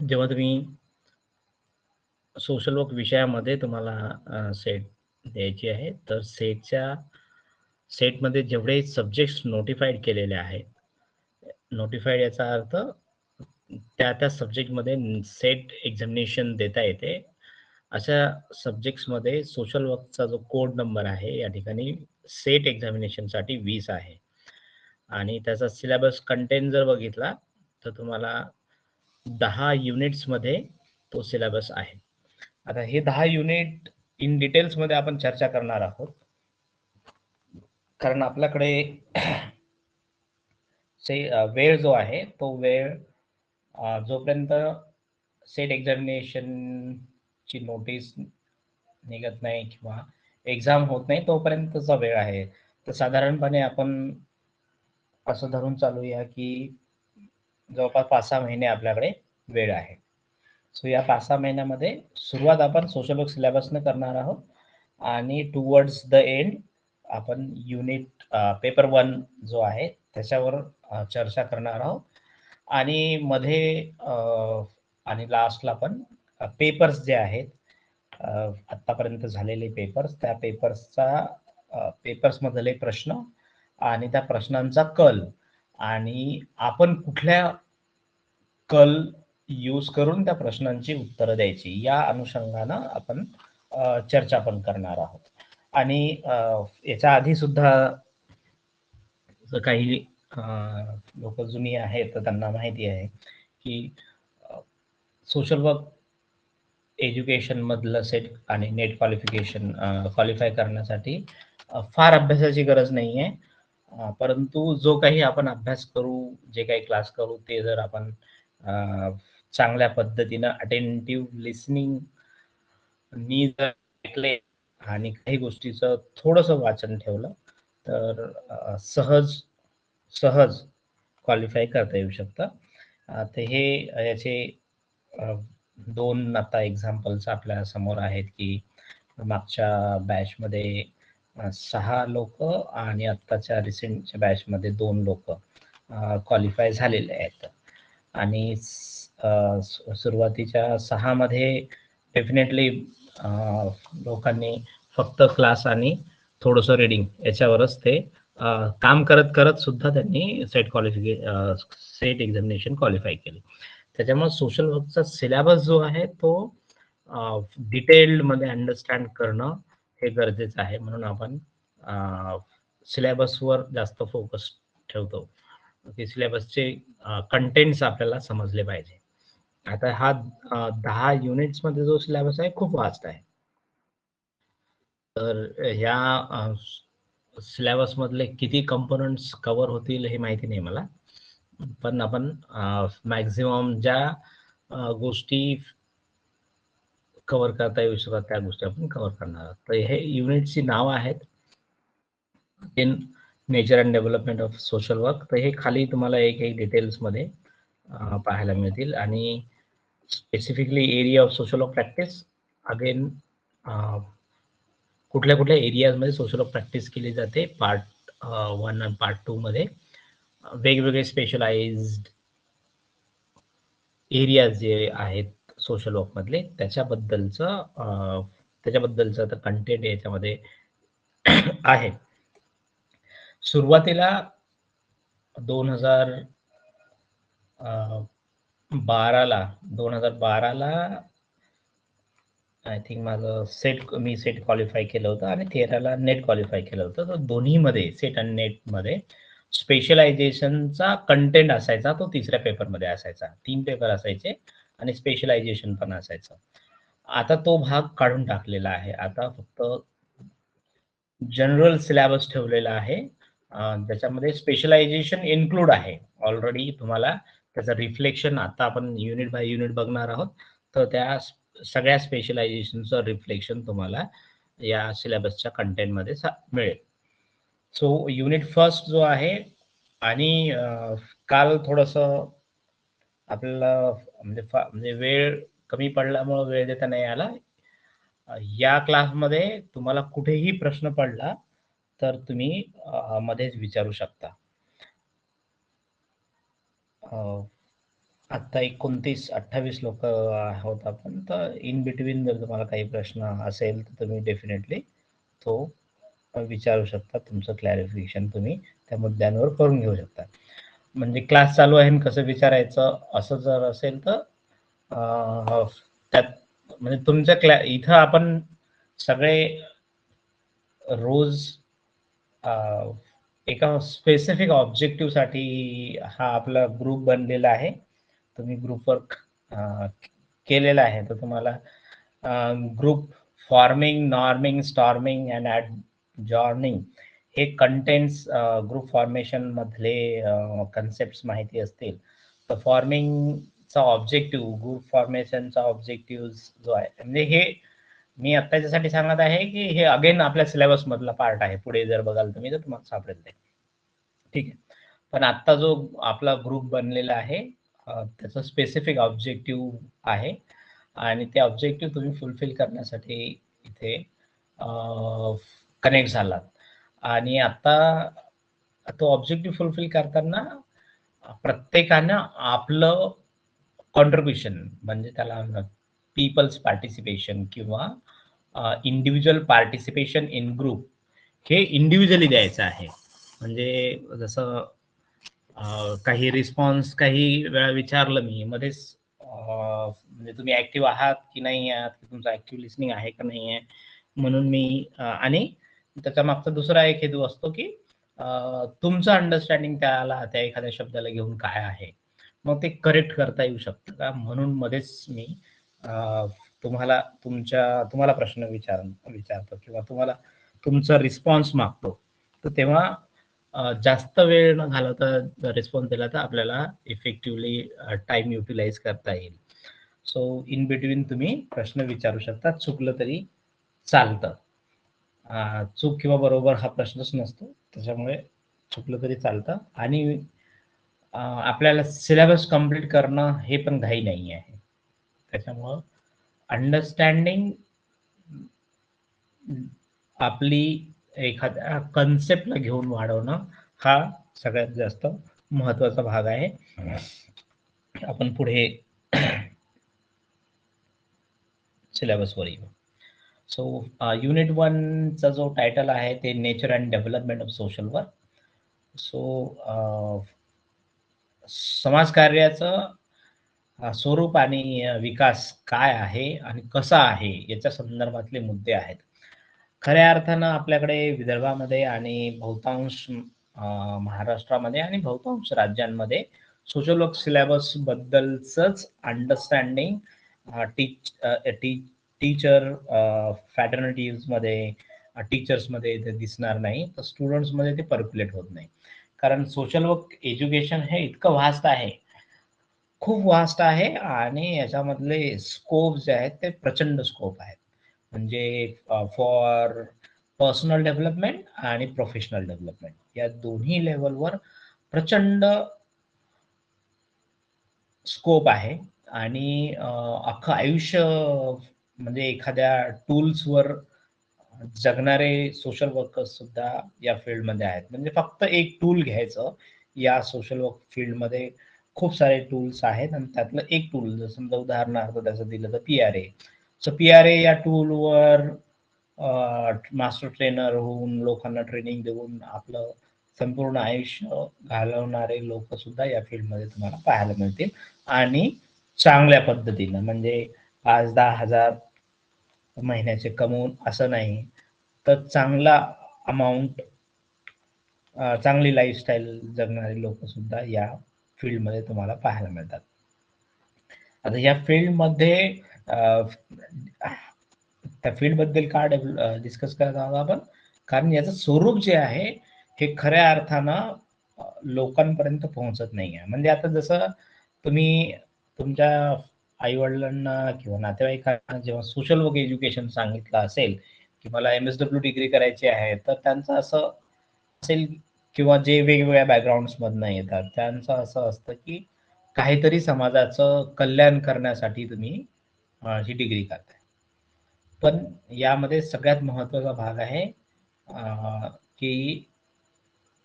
जेव्हा तुम्ही social work विषयामध्ये तुम्हाला सेट द्यायची आहे, तर सेटमध्ये जेवढे सब्जेक्ट्स नोटिफाईड केलेले आहेत, नोटिफाईड याचा अर्थ त्या सब्जेक्टमध्ये सेट एक्झामिनेशन देता येते. अशा सब्जेक्ट्समध्ये सोशल वर्कचा जो कोड नंबर आहे या ठिकाणी सेट एक्झामिनेशनसाठी 20 आहे आणि त्याचा सिलेबस कंटेंट जर बघितला तर तुम्हाला 10 युनिट्समध्ये तो सिलेबस आहे. आता हे 10 युनिट इन डिटेल्समध्ये आपण चर्चा करणार आहोत, कारण आपल्याकडे वेळ जो आहे तो वेळ जोपर्यंत सेट एक्झामिनेशनची नोटीस निघत नाही किंवा एक्झाम होत नाही तोपर्यंतचा वेळ आहे. तर साधारणपणे आपण असं धरून चालूया की जवळपास 5-6 महिने आपल्याकडे वेळ आहे. सो या 5-6 महिन्यामध्ये सुरुवात आपण सोशल वर्क सिलेबसने करणार आहोत आणि टुवर्ड्स द एंड आपण युनिट पेपर 1 जो आहे त्याच्यावर चर्चा करणार आहोत आणि मध्ये आणि लास्टला पण पेपर्स जे आहेत आतापर्यंत झालेले पेपर्स, त्या पेपर्स मधले प्रश्न आणि त्या प्रश्नांचा कल आणि आपण कुठल्या कल यूज करून त्या प्रश्नांची उत्तरं द्यायची या अनुषंगानं आपण चर्चा पण करणार आहोत. आणि याच्या आधी सुद्धा काही लोक जुनी आहेत तर त्यांना माहिती आहे की सोशल वर्क एज्युकेशन मधलं सेट आणि नेट क्वालिफिकेशन क्वालिफाय करण्यासाठी फार अभ्यासाची गरज नाही आहे. परंतु जो काही आपण अभ्यास करू, जे काही क्लास करू ते जर आपण चांगल्या पद्धतीनं अटेंटिव्ह लिसनिंग नी जर ऐकले आणि काही गोष्टीचं थोडंसं वाचन ठेवलं तर सहज क्वालिफाय करता येऊ शकतं. तर हे याचे 2 आता एक्झाम्पल्स आपल्या समोर आहेत की मागच्या बॅचमध्ये 6 लोक आणि आत्ताच्या रिसेंटच्या बॅचमध्ये 2 लोक क्वालिफाय झालेले आहेत. आणि सुरुवातीच्या 6 मध्ये डेफिनेटली लोकांनी फक्त क्लास आणि थोडंसं रीडिंग याच्यावरच ते काम करत करत सुद्धा त्यांनी सेट एक्झामिनेशन क्वालिफाय केले. त्याच्यामुळे सोशल वर्कचा सिलेबस जो आहे तो डिटेल्ड मध्ये अंडरस्टँड करणं हे गरजेचं आहे. म्हणून आपण सिलेबसवर जास्त फोकस ठेवतो की सिलेबसचे कंटेंट्स आपल्याला समजले पाहिजे. आता हा 10 युनिट्स मध्ये जो सिलेबस आहे खूप वास्ट आहे. तर ह्या सिलेबस मधले किती कंपोनंट्स कव्हर होतील हे माहिती नाही मला, पण आपण मॅक्झिमम ज्या गोष्टी कव्हर करता येऊ शकतात त्या गोष्टी आपण कव्हर करणार आहोत. तर हे युनिटची नाव आहेत in nature and development of social work. तर हे खाली तुम्हाला एक एक डिटेल्समध्ये पाहायला मिळतील आणि specifically area of social work practice again कुठल्या कुठल्या एरियाजमध्ये सोशल वर्क प्रॅक्टिस केली जाते पार्ट 1 आणि पार्ट 2 मध्ये वेगवेगळे स्पेशलाइज्ड एरियाज जे आहेत सोशल वर्क मधले त्याच्याबद्दलचं कंटेंट याच्यामध्ये आहे. सुरुवातीला 2012 ला आय थिंक माझं मी सेट क्वालिफाय केलं होतं आणि 13 ला नेट क्वालिफाय केलं होतं. तर दोन्हीमध्ये सेट आणि नेट मध्ये स्पेशलायझेशनचा कंटेंट असायचा, तो तिसऱ्या पेपरमध्ये असायचा. 3 पेपर असायचे आणि स्पेशलायझेशन पण असायचं. आता तो भाग काढून टाकलेला आहे. आता फक्त जनरल सिलेबस ठेवलेला आहे, ज्याच्यामध्ये स्पेशलायझेशन इन्क्लूड आहे. ऑलरेडी तुम्हाला त्याचं रिफ्लेक्शन आता आपण युनिट बाय युनिट बघणार आहोत. तर त्या सगळ्या स्पेशलायझेशनचं रिफ्लेक्शन तुम्हाला या सिलेबसच्या कंटेंटमध्ये मिळेल. सो युनिट फर्स्ट जो आहे आणि काल थोडंसं आपल्याला म्हणजे वेळ कमी पडल्यामुळे वेळ देता नाही आला. या क्लासमध्ये तुम्हाला कुठेही प्रश्न पडला तर तुम्ही मध्येच विचारू शकता. आता 29-28 लोक आहोत आपण. तर इन बिटवीन जर तुम्हाला काही प्रश्न असेल तर तुम्ही डेफिनेटली तो विचारू शकता. तुमचं क्लॅरिफिकेशन तुम्ही त्या मुद्द्यांवर करून घेऊ शकता. म्हणजे क्लास चालू आहे आणि कसं विचारायचं असं जर असेल तर त्यात म्हणजे तुमच्या इथं आपण सगळे रोज एका स्पेसिफिक ऑब्जेक्टिव्ह साठी हा आपला ग्रुप बनलेला आहे. तुम्ही ग्रुप वर्क केलेला आहे. तर तुम्हाला group forming, norming, storming and adjourning हे कंटेंट्स ग्रुप फॉर्मेशन मधले कन्सेप्ट माहिती असतील तर फॉर्मिंगचा ऑब्जेक्टिव्ह, ग्रुप फॉर्मेशनचा ऑब्जेक्टिव्ह जो आहे म्हणजे हे मी आता याच्यासाठी सांगत आहे की हे अगेन आपल्या सिलेबस मधला पार्ट आहे. पुढे जर बघाल तुम्ही तर तुम्हाला सापडेल ते. ठीक आहे. पण आता जो आपला ग्रुप बनलेला आहे त्याचा स्पेसिफिक ऑब्जेक्टिव्ह आहे आणि ते ऑब्जेक्टिव्ह तुम्ही फुलफिल करण्यासाठी इथे कनेक्ट झालात. आणि आता तो ऑब्जेक्टिव्ह फुलफिल करताना प्रत्येकानं आपलं कॉन्ट्रिब्युशन म्हणजे त्याला पीपल्स पार्टिसिपेशन किंवा इंडिव्हिज्युअल पार्टिसिपेशन इन ग्रुप हे इंडिव्हिज्युअली द्यायचं आहे. म्हणजे जसं काही रिस्पॉन्स काही वेळा विचारलं मी मध्येच म्हणजे तुम्ही ऍक्टिव्ह आहात की नाही आहात, की तुमचं ऍक्टिव्ह लिसनिंग आहे का नाही आहे, म्हणून मी आणि त्याच्या मागचा दुसरा एक हेतू असतो की तुमचं अंडरस्टँडिंग त्याला त्या एखाद्या शब्दाला घेऊन काय आहे, मग ते करेक्ट करता येऊ शकतं का, म्हणून मध्येच मी तुम्हाला प्रश्न विचारतो किंवा तुम्हाला तुमचा रिस्पॉन्स मागतो. तर तेव्हा जास्त वेळ न घालवता रिस्पॉन्स दिला तर आपल्याला इफेक्टिव्हली टाइम युटिलाइज करता येईल. सो इन बिटवीन तुम्ही प्रश्न विचारू शकता. चुकलं तरी चालतं. चूक किंवा बरोबर हा प्रश्नच नसतो. त्याच्यामुळे चुकलं तरी चालतं आणि आपल्याला सिलेबस कंप्लीट करणं हे पण घाई नाही आहे. त्याच्यामुळं अंडरस्टँडिंग आपली एखाद्या कन्सेप्टला घेऊन वाढवणं हा सगळ्यात जास्त महत्वाचा भाग आहे. आपण पुढे सिलेबसवर येऊ. सो युनिट 1 चा जो टायटल आहे ते nature and development of social work. So समाजकार्याचं स्वरूप आणि विकास काय आहे आणि कसा आहे याच्या संदर्भातले मुद्दे आहेत. खऱ्या अर्थानं आपल्याकडे विदर्भामध्ये आणि बहुतांश महाराष्ट्रामध्ये आणि बहुतांश राज्यांमध्ये सोशल वर्क सिलेबस बद्दलच अंडरस्टँडिंग टीचर फॅटर्निटीज मध्ये टीचर्स मध्ये ते दिसणार नाही, तर स्टुडंट्स मध्ये ते पर्क्युलेट होत नाही. कारण सोशल वर्क एज्युकेशन हे इतकं वास्ट आहे, खूप वास्ट आहे आणि याच्यामधले स्कोप जे आहेत ते प्रचंड स्कोप आहेत. म्हणजे फॉर पर्सनल डेव्हलपमेंट आणि प्रोफेशनल डेव्हलपमेंट या दोन्ही लेवलवर प्रचंड स्कोप आहे. आणि अख्खं आयुष्य म्हणजे एखाद्या टूल्सवर जगणारे सोशल वर्कर्स सुद्धा या फील्डमध्ये आहेत. म्हणजे फक्त एक टूल घ्यायचं, या सोशल वर्क फील्डमध्ये खूप सारे टूल्स आहेत आणि त्यातलं एक टूल जर समजा उदाहरणार्थ त्याचं दिलं तर PRA. सो PRA या टूलवर मास्टर ट्रेनर होऊन लोकांना ट्रेनिंग देऊन आपलं संपूर्ण आयुष्य घालवणारे लोक सुद्धा या फील्डमध्ये तुम्हाला पाहायला मिळतील. आणि चांगल्या पद्धतीनं म्हणजे 5-10 हजार महिन्याचे कमवून असं नाही, तर चांगला अमाऊंट चांगली लाईफस्टाईल जगणारे लोक सुद्धा या फील्डमध्ये तुम्हाला पाहायला मिळतात. आता या फील्डमध्ये त्या फील्डबद्दल का डिस्कस करत आहोत आपण, कारण याचं स्वरूप जे आहे हे खऱ्या अर्थानं लोकांपर्यंत पोहोचत नाही आहे. म्हणजे आता जसं तुम्ही तुमच्या आई-वडिलांना किंवा नातेवाईकांना जेव्हा सोशल वर्क एज्युकेशन सांगितलं असेल की मला MSW डिग्री करायची आहे, तर त्यांचं असं असेल किंवा जे वेगवेगळ्या बॅकग्राऊंड्स मधनं येतात त्यांचं असं असतं की काहीतरी समाजाचं कल्याण करण्यासाठी तुम्ही ही डिग्री करताय. पण यामध्ये सगळ्यात महत्वाचा भाग आहे की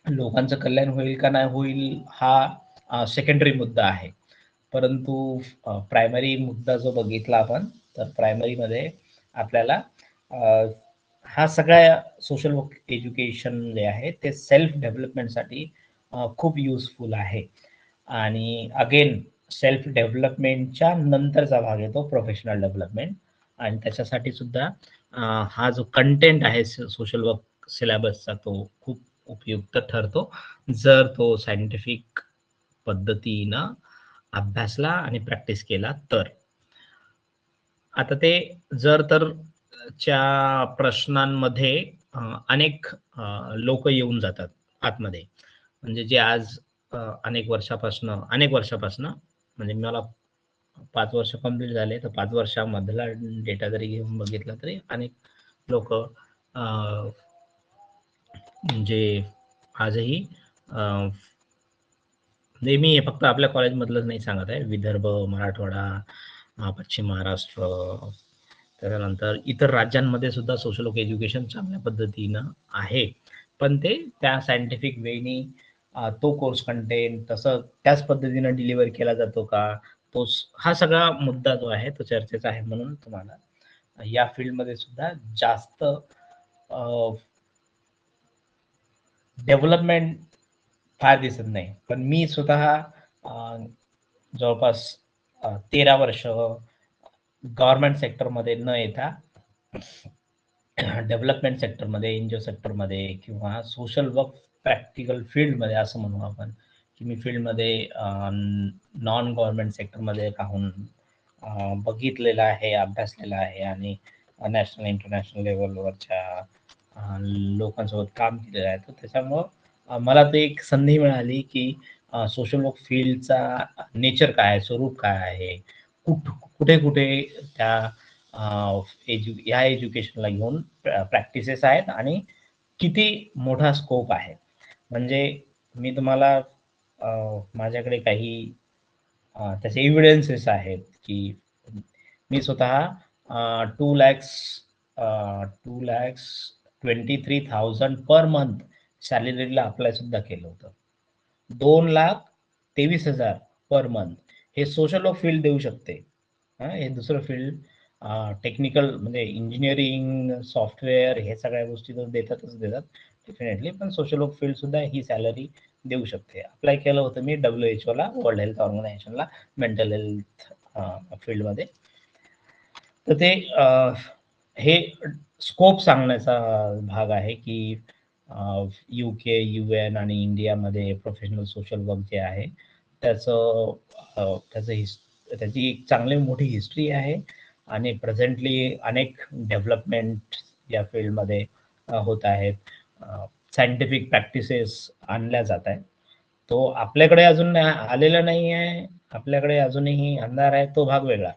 लोकांचं कल्याण होईल का नाही होईल हा सेकंडरी मुद्दा आहे. परंतु प्रायमरी मुद्दा जो बघितला आपण, तर प्रायमरीमध्ये आपल्याला हा सगळ्या सोशल वर्क एज्युकेशन जे आहे ते सेल्फ डेव्हलपमेंटसाठी खूप युजफुल आहे. आणि अगेन सेल्फ डेव्हलपमेंटच्या नंतरचा भाग येतो प्रोफेशनल डेव्हलपमेंट, आणि त्याच्यासाठी सुद्धा हा जो कंटेंट आहे सोशल वर्क सिलेबसचा तो खूप उपयुक्त ठरतो, जर तो सायंटिफिक पद्धतीनं अभ्यासला आणि प्रॅक्टिस केला तर. आता ते जर तर च्या प्रश्नांमध्ये अनेक लोक येऊन जातात आतमध्ये, म्हणजे जे आज अनेक वर्षापासून म्हणजे मला 5 वर्ष कंप्लीट झाले, तर 5 वर्षामधला डेटा जरी घेऊन बघितला तरी अनेक लोक म्हणजे आजही म्हणजे मी हे फक्त आपल्या कॉलेजमधलंच नाही सांगत आहे, विदर्भ, मराठवाडा, पश्चिम महाराष्ट्र, त्याच्यानंतर इतर राज्यांमध्ये सुद्धा सोशल वर्क एज्युकेशन चांगल्या पद्धतीनं आहे. पण ते त्या सायंटिफिक वेनी तो कोर्स कंटेंट तसं त्याच पद्धतीनं डिलिव्हर केला जातो का, हा सगळा मुद्दा जो आहे तो चर्चेचा आहे. म्हणून तुम्हाला या फील्डमध्ये सुद्धा जास्त डेव्हलपमेंट फार दिसत नाही. पण मी स्वतः जवळपास 13 वर्ष गव्हर्नमेंट सेक्टरमध्ये न येता डेव्हलपमेंट सेक्टरमध्ये, एनजीओ सेक्टरमध्ये किंवा सोशल वर्क प्रॅक्टिकल फील्डमध्ये असं म्हणू आपण, की मी फील्डमध्ये नॉन गव्हर्नमेंट सेक्टरमध्ये राहून बघितलेलं आहे, अभ्यासलेलं आहे आणि नॅशनल इंटरनॅशनल लेवलवरच्या लोकांसोबत काम केलेलं आहे. तर त्याच्यामुळं मला ते एक संधी मिळाली की सोशल वर्क फील्डचा नेचर काय आहे, स्वरूप काय आहे, कुठे कुठे त्या या एज्युकेशनला घेऊन प्रॅक्टिसेस आहेत आणि किती मोठा स्कोप आहे. म्हणजे मी तुम्हाला माझ्याकडे काही त्याचे एव्हिडन्सेस आहेत की मी स्वतः 2,23,000 पर मंथ सॅलरीला अप्लाय सुद्धा केलं होतं. 2,23,000 पर मंथ हे सोशल वर्क फील्ड देऊ शकते. हे दुसरं फील्ड टेक्निकल म्हणजे इंजिनिअरिंग, सॉफ्टवेअर हे सगळ्या गोष्टी तर देतातच देतात डेफिनेटली, पण सोशल वर्क फील्ड सुद्धा ही सॅलरी देऊ शकते. अप्लाय केलं होतं मी WHO ला, वर्ल्ड हेल्थ ऑर्गनायझेशनला, मेंटल हेल्थ फील्डमध्ये. तर ते हे स्कोप सांगण्याचा भाग आहे की UK, UN आणि इंडियामध्ये प्रोफेशनल सोशल वर्क जे आहे त्याचं त्याची एक चांगली मोठी हिस्ट्री आहे आणि प्रेझेंटली अनेक डेव्हलपमेंट या फील्डमध्ये होत आहेत. सायंटिफिक प्रॅक्टिसेस आणल्या जात आहेत. तो आपल्याकडे अजून आलेला नाही आहे, आपल्याकडे अजूनही अंधार आहे, तो भाग वेगळा.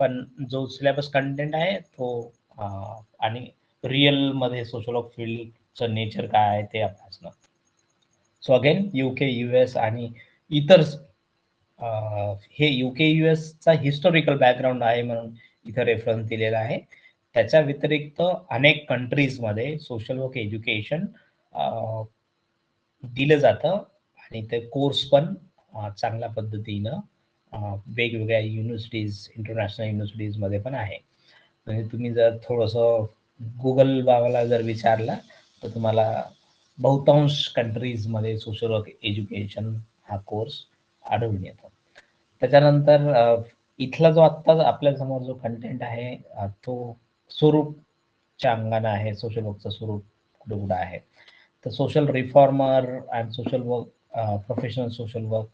पण जो सिलेबस कंटेंट आहे तो आणि रिअल मध्ये सोशल वर्क फील्डचं नेचर काय आहे ते अभ्यासणं. सो अगेन UK, US आणि इतर हे UK, US चा हिस्टॉरिकल बॅकग्राऊंड आहे म्हणून इथं रेफरन्स दिलेला आहे. त्याच्या व्यतिरिक्त अनेक कंट्रीजमध्ये सोशल वर्क एज्युकेशन दिलं जातं आणि ते कोर्स पण चांगल्या पद्धतीनं वेगवेगळ्या युनिव्हर्सिटीज, इंटरनॅशनल युनिव्हर्सिटीजमध्ये पण आहे. म्हणजे तुम्ही जर थोडंसं गुगल बाबाला जर विचारला तर तुम्हाला बहुतांश कंट्रीजमध्ये सोशल वर्क एज्युकेशन हा कोर्स आढळून येतो. त्याच्यानंतर इथला जो आत्ता आपल्यासमोर जो कंटेंट आहे तो स्वरूपच्या अंगानं आहे. सोशल वर्कचं स्वरूप कुठं कुठं आहे. तर social reformer and social work, professional social work,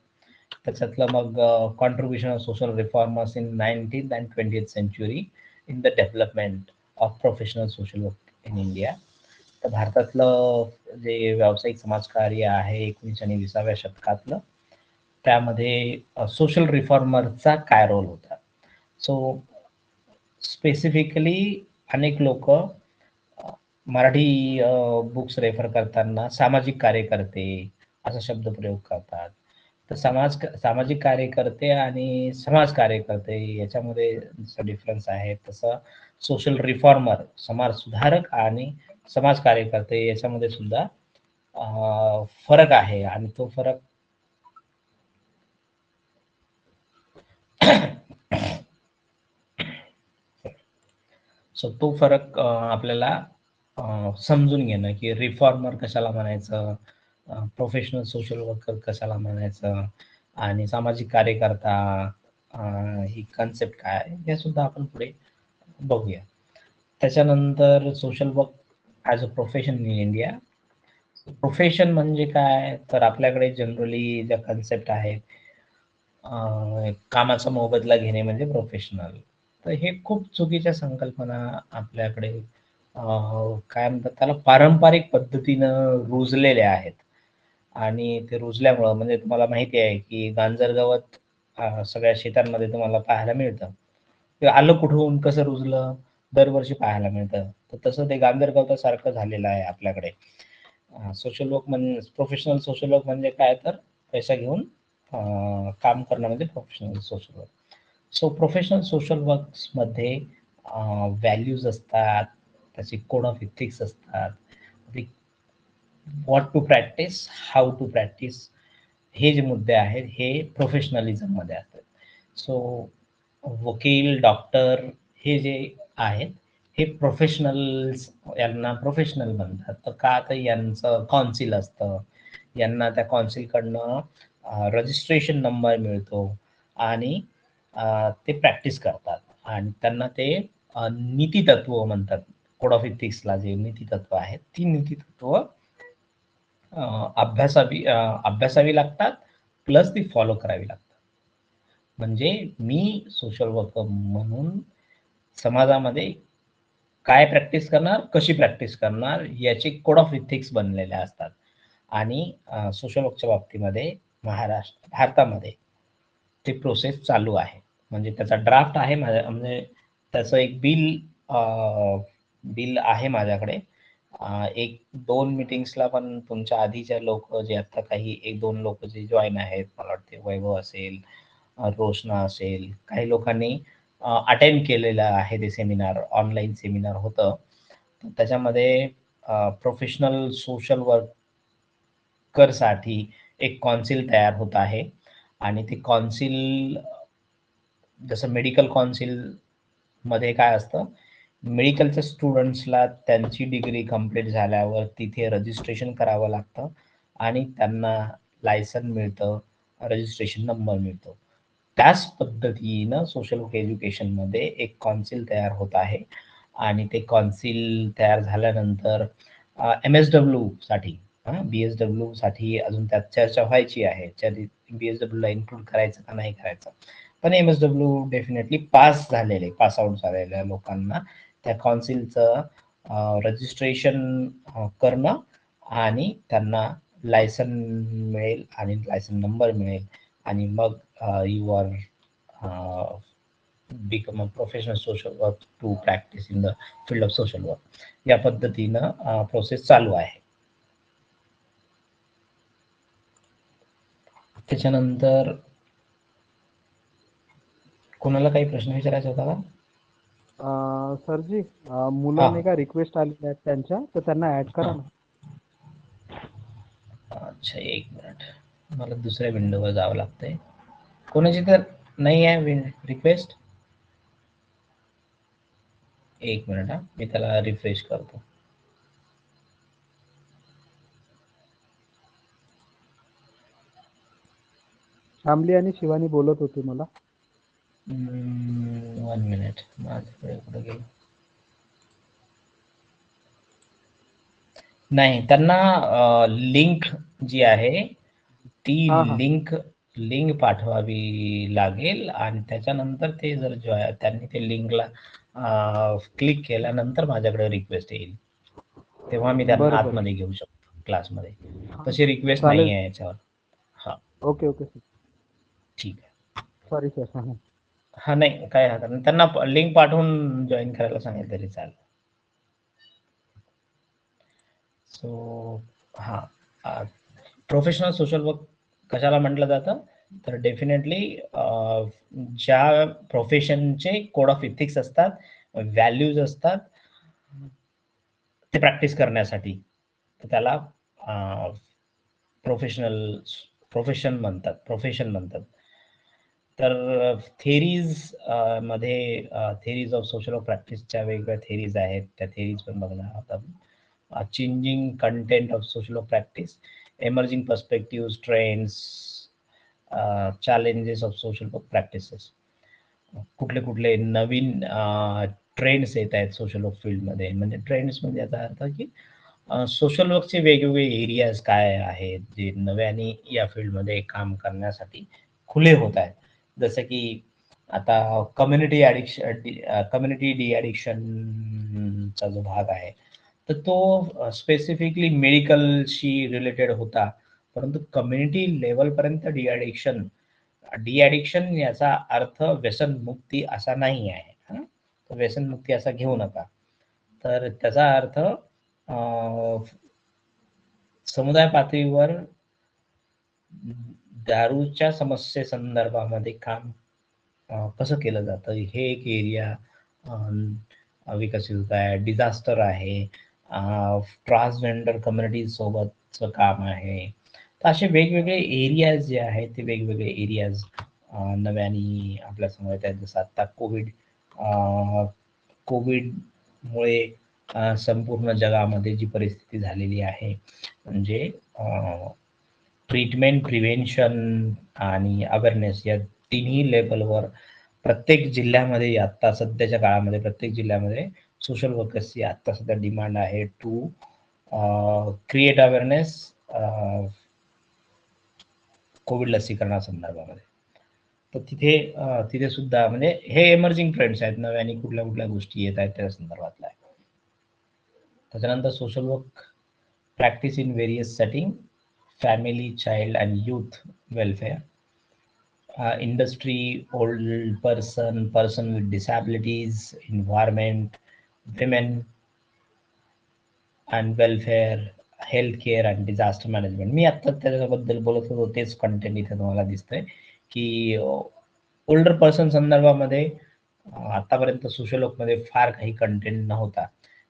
त्याच्यातलं मग contribution of social reformers in 19th and 20th century in the development of professional social work in India. तर भारतातलं जे व्यावसायिक समाजकार्य आहे 19 आणि 20व्या शतकातलं, त्यामध्ये सोशल रिफॉर्मरचा काय रोल होता. सो स्पेसिफिकली अनेक लोक मराठी बुक्स रेफर करताना सामाजिक कार्यकर्ते असा शब्द प्रयोग करतात. तर सामाजिक कार्यकर्ते आणि समाज कार्यकर्ते याच्यामध्ये जसं डिफरन्स आहे, तसं सोशल रिफॉर्मर समाज सुधारक आणि समाज कार्यकर्ते याच्यामध्ये सुद्धा फरक आहे आणि तो फरक सो तो फरक आपल्याला समजून घेणं, की रिफॉर्मर कशाला म्हणायचं, प्रोफेशनल सोशल वर्कर कशाला म्हणायचं, आणि सामाजिक कार्यकर्ता ही कन्सेप्ट काय आहे, हे सुद्धा आपण पुढे बघूया. त्याच्यानंतर social work as a profession in India. Profession म्हणजे काय, तर आपल्याकडे जनरली ज्या कन्सेप्ट आहेत, कामाचा मोबदला घेणे म्हणजे प्रोफेशनल. तर हे खूप चुकीच्या संकल्पना आपल्याकडे काय म्हणतात त्याला, पारंपरिक पद्धतीनं रुजलेल्या आहेत. आणि ते रुजल्यामुळं म्हणजे तुम्हाला माहिती आहे, की गांजर गवत सगळ्या शेतांमध्ये तुम्हाला पाहायला मिळतं. ते आलं कुठून, कसं रुजलं, दरवर्षी पाहायला मिळतं. तर तसं ते गांजर गवतासारखं झालेलं आहे आपल्याकडे. सोशल वर्क म्हणजे, प्रोफेशनल सोशल वर्क म्हणजे काय, तर पैसा घेऊन काम करणं म्हणजे professional social work. So professional social वर्क्समध्ये व्हॅल्यूज असतात, त्याची कोड ऑफ इथिक्स असतात, what to practise, how to practise, हे जे मुद्दे आहेत हे प्रोफेशनलिझममध्ये असतात. सो वकील, डॉक्टर हे जे आहेत हे प्रोफेशनल्स, यांना प्रोफेशनल म्हणतात. तर का, तर यांचं कौन्सिल असतं, यांना त्या कौन्सिलकडनं रजिस्ट्रेशन नंबर मिळतो, आणि ते प्रॅक्टिस करतात, आणि त्यांना ते नीतितत्व म्हणतात. कोड ऑफ इथिक्सला जे नीतितत्व आहेत, ती नीतितत्व अभ्यासावी लागतात, प्लस ती फॉलो करावी लागतात. म्हणजे मी सोशल वर्कर म्हणून समाजामध्ये काय प्रॅक्टिस करणार, कशी प्रॅक्टिस करणार, याचे कोड ऑफ इथिक्स बनलेले असतात. आणि सोशल वर्कच्या बाबतीमध्ये भारतामध्ये ते प्रोसेस चालू आहे. म्हणजे त्याचा ड्राफ्ट आहे माझ्या, म्हणजे त्याचं एक बिल आहे माझ्याकडे. 1-2 मीटिंग्सला पण तुमच्या आधीच्या लोक जे आता काही 1-2 लोक जे जॉईन आहेत, मला वाटते वैभव असेल, रोशना असेल, काही लोकांनी अटेंड केलेलं आहे ते सेमिनार, ऑनलाईन सेमिनार होतं. त्याच्यामध्ये प्रोफेशनल सोशल वर्करसाठी एक कौन्सिल तयार होत आहे, आणि ते कौन्सिल जसं मेडिकल कौन्सिल मध्ये काय असतं, मेडिकलच्या स्टुडंट्सला त्यांची डिग्री कंप्लीट झाल्यावर तिथे रजिस्ट्रेशन करावं लागतं, आणि त्यांना लायसन मिळतं, रजिस्ट्रेशन नंबर मिळतो. त्याच पद्धतीनं सोशल वर्क एज्युकेशनमध्ये एक कौन्सिल तयार होत आहे, आणि ते कौन्सिल तयार झाल्यानंतर MSW साठी, BSW साठी अजून त्यात चर्चा व्हायची आहे. BSW ला इन्क्लूड करायचं का नाही करायचं. पण MSW डेफिनेटली पास आउट झालेल्या लोकांना त्या कौन्सिलचं रजिस्ट्रेशन करणं, आणि त्यांना लायसन मिळेल, आणि लायसन नंबर मिळेल, आणि मग you are become a professional social work to practice in the field of social work. या पद्धतीनं प्रोसेस चालू आहे. त्याच्यानंतर कोणाला काही प्रश्न विचारायचा होता का? सरजी, मुलं नाही का रिक्वेस्ट आलेल्या आहेत त्यांच्या, तर त्यांना ऍड करा ना. अच्छा, एक मिनिट, मला दुसऱ्या विंडोवर जावं लागतंय. कोणाची तर नाही आहे रिक्वेस्ट. एक मिनिट, मी त्याला रिफ्रेश करतो. शामली आणि शिवानी बोलत होते मला. 1 मिनिट, माझ्याकडे कुठे गेलं. नाही, त्यांना लिंक जी आहे ती लिंक पाठवावी लागेल, आणि त्याच्यानंतर ते जर त्यांनी ते लिंकला क्लिक केल्यानंतर माझ्याकडे रिक्वेस्ट येईल, तेव्हा मी त्यांना आतमध्ये घेऊ शकतो क्लासमध्ये. तशी रिक्वेस्ट नाही आहे याच्यावर. हा, ओके ओके सर, ठीक आहे. Sorry sir. हा, नाही काय हरकत नाही, त्यांना लिंक पाठवून जॉईन करायला सांगितलं तरी चालेल. सो प्रोफेशनल सोशल वर्क कशाला म्हटलं जातं, तर डेफिनेटली ज्या प्रोफेशनचे कोड ऑफ इथिक्स असतात, व्हॅल्यूज असतात, ते प्रॅक्टिस करण्यासाठी, तर त्याला प्रोफेशन म्हणतात. तर थेरीज मध्ये थेरीज ऑफ सोशल वर्क प्रॅक्टिसच्या वेगवेगळ्या थेरीज आहेत, त्या थेरीज पण बघणार आहोत आपण. Changing content of social work practice, emerging perspective, trends, challenges of social work practices. कुठले कुठले नवीन ट्रेंड्स येत आहेत सोशल वर्क फील्डमध्ये. म्हणजे ट्रेंड्स म्हणजे याचा अर्थ की सोशल वर्कचे वेगवेगळे एरियाज काय आहेत जे नव्याने या फील्डमध्ये काम करण्यासाठी खुले होत आहेत. जसं की आता कम्युनिटी डी ॲडिक्शनचा जो भाग आहे, तर तो स्पेसिफिकली मेडिकलशी रिलेटेड होता, परंतु कम्युनिटी लेवलपर्यंत डी ॲडिक्शन याचा अर्थ व्यसनमुक्ती असा नाही आहे. हं? तर व्यसनमुक्ती असा घेऊ नका. तर त्याचा अर्थ समुदाय पातळीवर दारूच्या समस्येसंदर्भामध्ये काम कसं केलं जातं, हे एक एरिया विकसित होत आहे. डिझास्टर आहे, ट्रान्सजेंडर कम्युनिटी सोबतचं काम आहे. तर असे वेगवेगळे एरियाज जे आहेत ते वेगवेगळे एरियाज नव्याने आपल्या समोर येत आहेत. जसं आता कोविडमुळे संपूर्ण जगामध्ये जी परिस्थिती झालेली आहे, म्हणजे ट्रीटमेंट, प्रिव्हेन्शन आणि अवेअरनेस या तिन्ही लेवलवर प्रत्येक जिल्ह्यामध्ये आता सध्याच्या काळामध्ये प्रत्येक जिल्ह्यामध्ये सोशल वर्कर्सची आता सध्या डिमांड आहे टू क्रिएट अवेअरनेस कोविड लसीकरणासंदर्भामध्ये. तर तिथे सुद्धा म्हणजे हे एमर्जिंग ट्रेंड्स आहेत, नव्याने कुठल्या कुठल्या गोष्टी येत आहेत त्या संदर्भातल्या. त्याच्यानंतर social work practice in various setting, family, child and youth welfare, industry, old person with disabilities, environment, women and welfare, healthcare and disaster management. मी आता त्याच्याबद्दल बोलत होतो तेच कंटेंट इथे तुम्हाला दिसतंय की ओल्डर पर्सन संदर्भामध्ये आतापर्यंत सोशल वर्कमध्ये फार काही कंटेंट नव्हता.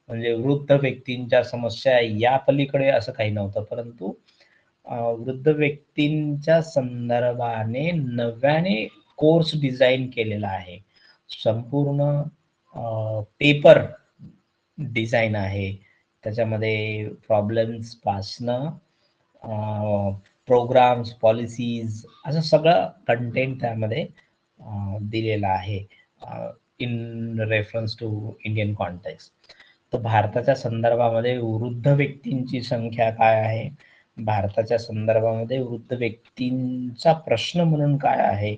म्हणजे वृद्ध व्यक्तींच्या समस्या या पलीकडे असं काही नव्हतं, परंतु वृद्ध व्यक्तींच्या संदर्भाने नव्याने कोर्स डिझाईन केलेला आहे. संपूर्ण पेपर डिझाईन आहे. त्याच्यामध्ये प्रॉब्लेम्स पासनं प्रोग्राम्स, पॉलिसीज असं सगळं कंटेंट त्यामध्ये दिलेलं आहे in reference to Indian context. तर भारताच्या संदर्भामध्ये वृद्ध व्यक्तींची संख्या काय आहे, भारताच्या संदर्भामध्ये वृद्ध व्यक्तींचा प्रश्न म्हणून काय आहे,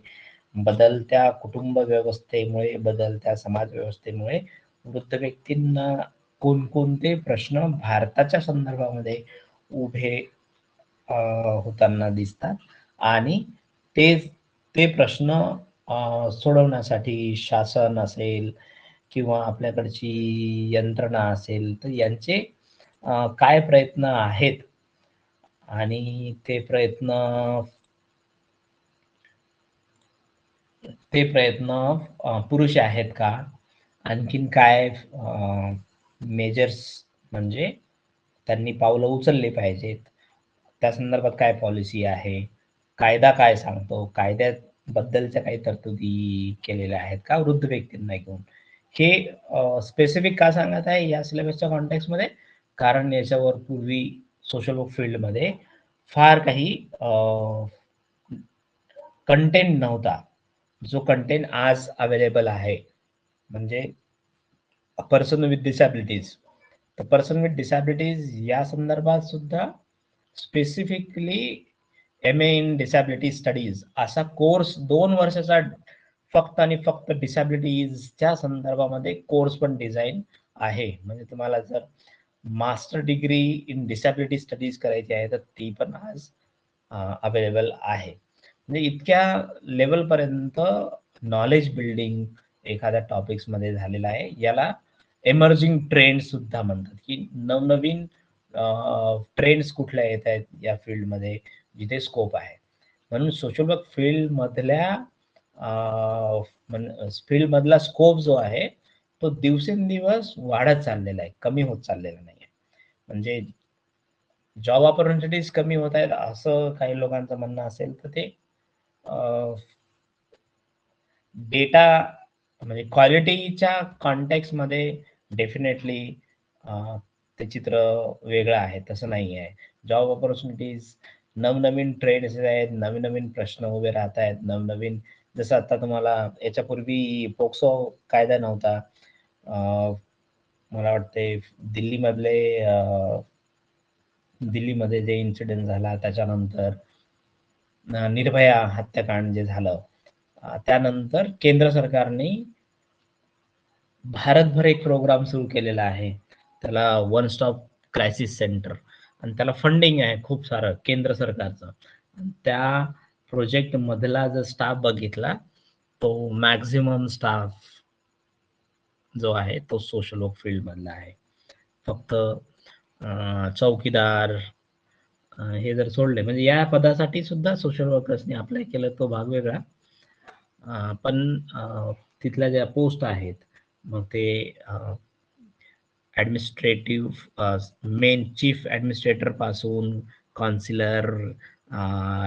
बदलत्या कुटुंब व्यवस्थेमुळे, बदलत्या समाज व्यवस्थेमुळे वृद्ध व्यक्तींना कोणकोणते प्रश्न भारताच्या संदर्भामध्ये उभे होताना दिसतात आणि ते ते प्रश्न सोडवण्यासाठी शासन असेल किंवा आपल्याकडची यंत्रणा असेल, तर यांचे काय प्रयत्न आहेत आणि ते प्रयत्न पुरेसे आहेत का, आणखीन काय मेजर्स म्हणजे त्यांनी पावलं उचलली पाहिजेत, त्या संदर्भात काय पॉलिसी आहे, कायदा काय सांगतो, कायद्याबद्दलच्या काही तरतुदी केलेल्या आहेत का वृद्ध व्यक्तींना घेऊन. हे स्पेसिफिक का सांगत आहे या सिलेबसच्या कॉन्टेक्स्टमध्ये, कारण याच्यावर पूर्वी सोशल वर्क फील्डमध्ये फार काही कंटेंट नव्हता, जो कंटेंट आज अवेलेबल आहे. म्हणजे पर्सन विथ डिसॅबिलिटीज, तर पर्सन विथ डिसॅबिलिटीज या संदर्भात सुद्धा specifically MA in disability studies असा कोर्स 2 वर्षाचा फक्त आणि फक्त डिसॅबिलिटीजच्या संदर्भामध्ये कोर्स पण डिझाईन आहे. म्हणजे तुम्हाला जर master degree in disability studies करायची आहे तर ती पण आज अवेलेबल आहे. म्हणजे इतक्या लेवलपर्यंत नॉलेज बिल्डिंग एखाद्या टॉपिक्समध्ये झालेलं आहे. याला एमर्जिंग ट्रेंड सुद्धा म्हणतात, की नवनवीन ट्रेंड्स कुठल्या येत आहेत या फील्डमध्ये जिथे स्कोप आहे. म्हणून सोशल वर्क फील्डमधल्या फील्डमधला स्कोप जो आहे तो दिवसेंदिवस वाढत चाललेला आहे, कमी होत चाललेला नाही आहे. म्हणजे जॉब ऑपॉर्च्युनिटीज कमी होत आहेत असं काही लोकांचं म्हणणं असेल तर ते डेटा म्हणजे क्वालिटीच्या कॉन्टेक्स्ट मध्ये डेफिनेटली ते चित्र वेगळं आहे, तसं नाही आहे. जॉब ऑपॉर्च्युनिटीज, नवनवीन ट्रेंड्स आहेत, नवीन नवीन प्रश्न उभे राहत आहेत, नवनवीन, जसं आता तुम्हाला याच्यापूर्वी पोक्सो कायदा नव्हता. मला वाटते दिल्लीमधले दिल्लीमध्ये जे इन्सिडेंट झाला त्याच्यानंतर निर्भया हत्याकांड जे झालं, त्यानंतर केंद्र सरकारने भारतभर एक प्रोग्राम सुरू केलेला आहे, त्याला वन स्टॉप क्रायसिस सेंटर, आणि त्याला फंडिंग आहे खूप सारं केंद्र सरकारचं. त्या प्रोजेक्ट मधला जर स्टाफ बघितला तो मॅक्झिमम स्टाफ जो आहे तो सोशल वर्क फील्ड मधला आहे. फक्त चौकीदार हे जर सोडले, म्हणजे या पदासाठी सुद्धा सोशल वर्कर्सनी अप्लाय केलं, तो भाग वेगळा. पण तिथल्या ज्या पोस्ट आहेत, मग ते ॲडमिनिस्ट्रेटिव्ह मेन चीफ ॲडमिनिस्ट्रेटर पासून काउन्सिलर,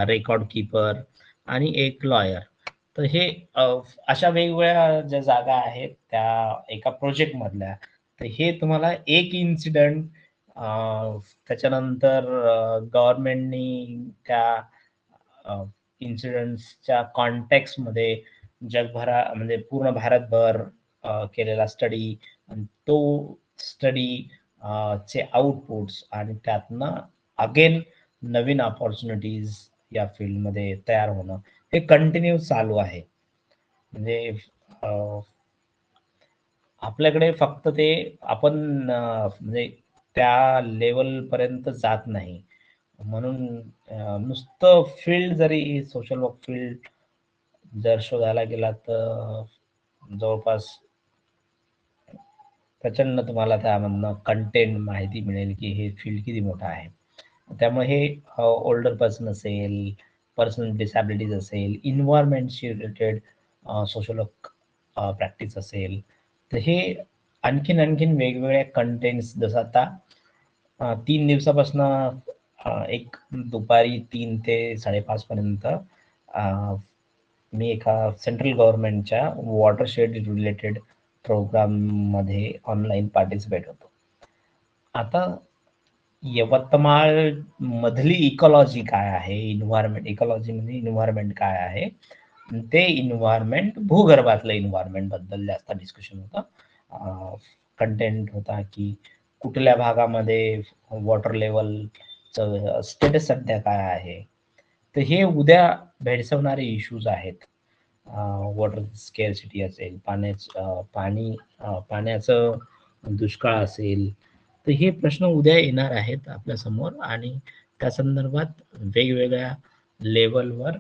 रेकॉर्ड कीपर आणि एक लॉयर, तर हे अशा वेगवेगळ्या ज्या जागा आहेत त्या एका प्रोजेक्ट मधल्या, तर हे तुम्हाला एक इन्सिडेंट, त्याच्यानंतर गव्हर्नमेंटनी त्या इन्सिडेंट्सच्या कॉन्टेक्स्ट मध्ये जगभरा म्हणजे पूर्ण भारतभर केलेला स्टडी, आणि तो स्टडी चे आउटपुट्स, आणि त्यातनं अगेन नवीन अपॉर्च्युनिटीज या फील्डमध्ये तयार होणं, हे कंटिन्यू चालू आहे. म्हणजे आपल्याकडे फक्त ते आपण म्हणजे त्या लेवल पर्यंत जात नाही, म्हणून नुसतं फील्ड जरी सोशल वर्क फील्ड जर शोधायला गेला तर जवळपास प्रचंड तुम्हाला त्यामधनं कंटेंट माहिती मिळेल की हे फील्ड किती मोठं आहे. त्यामुळे हे ओल्डर पर्सन असेल, पर्सनल डिसॅबिलिटीज असेल, इन्व्हायरमेंटशी रिलेटेड सोशल वर्क प्रॅक्टिस असेल, तर हे आणखीन आणखीन वेगवेगळ्या कंटेंट्स, जसं आता 3 दिवसापासून एक दुपारी 3 ते 5:30 पर्यंत मी एका सेंट्रल गव्हर्नमेंटच्या वॉटरशेड रिलेटेड प्रोग्राम मध्ये ऑनलाईन पार्टिसिपेट होतो. आता यवतमाळ मधली इकॉलॉजी काय आहे, इन्व्हायरमेंट इकॉलॉजी म्हणजे इन्व्हायरमेंट काय आहे, ते इन्व्हायरमेंट भूगर्भातलं इन्व्हायरमेंट बद्दल जास्त डिस्कशन होतं. कंटेंट होता की कुठल्या भागामध्ये वॉटर लेवलचं स्टेटस सध्या काय आहे, तर हे उद्या भेडसावणारे इश्यूज आहेत. वॉटर स्केअरसिटी असेल, पाण्याचं दुष्काळ असेल, तर हे प्रश्न उद्या येणार आहेत आपल्या समोर, आणि त्या संदर्भात वेगवेगळ्या लेवलवर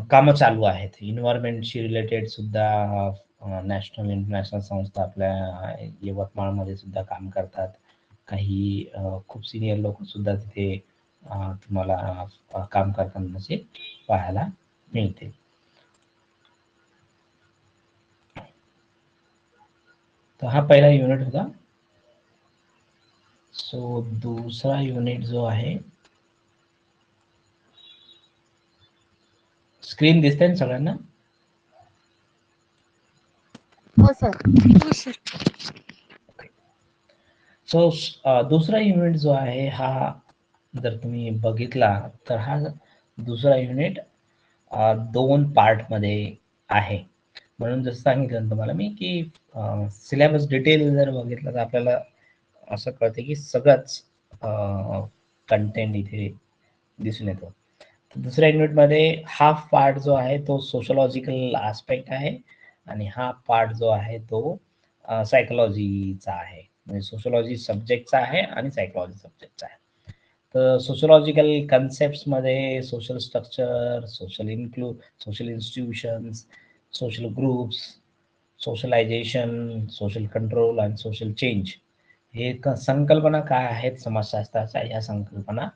कामं चालू आहेत. इन्व्हायरमेंटशी रिलेटेड सुद्धा नॅशनल इंटरनॅशनल संस्था आपल्या यवतमाळमध्ये सुद्धा काम करतात. काही खूप सिनियर लोक सुद्धा तिथे तुम्हाला काम करताना पाहायला मिळते. तर हा पहिला युनिट होता. सो दूसरा युनिट जो आहे, स्क्रीन दिसते ना सगळ्यांना? हो सर. सो दुसरा युनिट जो आहे हा जर तुम्ही बघितला तर हा दुसरा युनिट 2 पार्ट मध्ये आहे. म्हणून जसं सांगितलं तुम्हाला मी की सिलेबस डिटेल जर बघितलं तर आपल्याला असं कळते की सगळंच कंटेंट इथे दिसून येतो. दुसऱ्या युनिट मध्ये हाफ पार्ट जो आहे तो सोशलॉजिकल आस्पेक्ट आहे, आणि हा पार्ट जो आहे तो सायकोलॉजीचा आहे. म्हणजे सोशलॉजी सब्जेक्टचा आहे आणि सायकोलॉजी सब्जेक्टचा आहे. तर सोशलॉजिकल कन्सेप्ट मध्ये social structure, social institutions, social groups, socialisation, social control आणि सोशल चेंज, हे संकल्पना काय आहेत समाजशास्त्राच्या, ह्या संकल्पना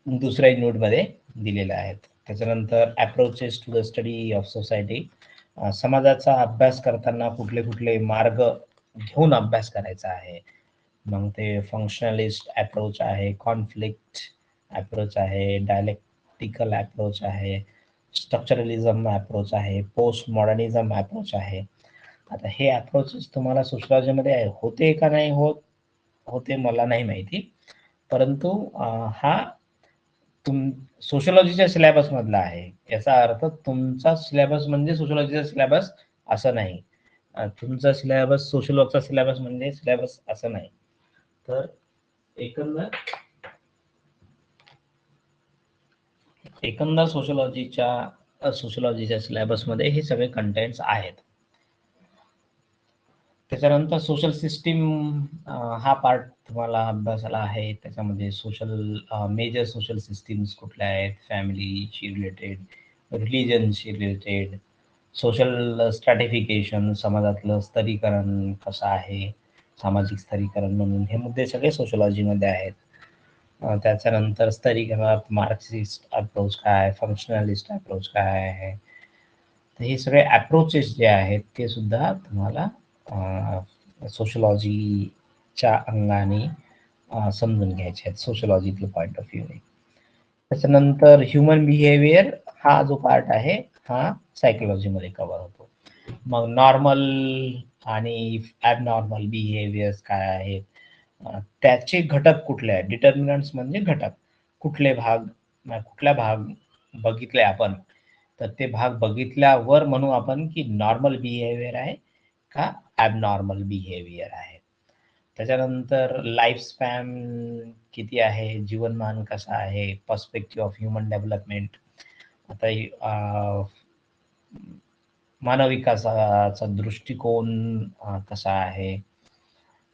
दुसऱ्या युनिट मध्ये दिलेल्या आहेत. त्याच्यानंतर approaches to the study of society, समाजाचा अभ्यास करताना कुठले कुठले मार्ग घेऊन अभ्यास करायचा आहे. मग ते फंक्शनलिस्ट अप्रोच आहे, कॉन्फ्लिक्ट अप्रोच आहे, डायलेक्टिकल अप्रोच आहे, स्ट्रक्चरलिझम अप्रोच आहे, पोस्ट मॉडर्निझम अप्रोच आहे. आता हे अप्रोचेस तुम्हाला सोशिओलॉजीमध्ये होते का नाही होते मला नाही माहिती, परंतु हा सोशिओलॉजीच्या सिलेबस मधला आहे. याचा अर्थ तुमचा सिलेबस म्हणजे सोशिओलॉजीचा सिलेबस असं नाही. तुमचा सिलेबस सोशल वर्कचा सिलेबस म्हणजे सिलेबस असं नाही. तर एकंदर सोशिओलॉजीच्या सिलेबसमध्ये हे सगळे कंटेंट्स आहेत. त्याच्यानंतर सोशल सिस्टीम हा पार्ट तुम्हाला अभ्यासाला आहे. त्याच्यामध्ये मेजर सोशल सिस्टीम्स कुठल्या आहेत, फॅमिलीशी रिलेटेड, रिलीजनशी रिलेटेड, सोशल स्ट्रॅटिफिकेशन, समाजातलं स्तरीकरण कसं आहे, सामाजिक स्तरीकरण म्हणून हे मुद्दे सगळे सोशिओलॉजीमध्ये आहेत. त्याच्यानंतर स्तरीकरणात मार्क्सिस्ट अप्रोच काय, फंक्शनलिस्ट अप्रोच काय आहे, तर हे सगळे अप्रोचेस जे आहेत ते सुद्धा तुम्हाला सोशिओलॉजीच्या अंगाने समजून घ्यायचे आहेत, सोशिओलॉजिकल पॉइंट ऑफ व्ह्यूने. त्याच्यानंतर ह्युमन बिहेवियर हा जो पार्ट आहे हा सायकोलॉजीमध्ये कव्हर होतो. मग नॉर्मल आणि ॲबनॉर्मल बिहेवियर्स काय आहेत, त्याचे घटक कुठले आहेत, डिटर्मिनंट्स म्हणजे घटक, कुठल्या भाग बघितले आपण, तर ते भाग बघितल्यावर म्हणू आपण की नॉर्मल बिहेवियर आहे का ॲबनॉर्मल बिहेवियर आहे. त्याच्यानंतर लाईफ स्पॅन किती आहे, जीवनमान कसं आहे, पर्स्पेक्टिव्ह ऑफ ह्युमन डेव्हलपमेंट. आता मानव विकासाचा दृष्टिकोन कसा आहे,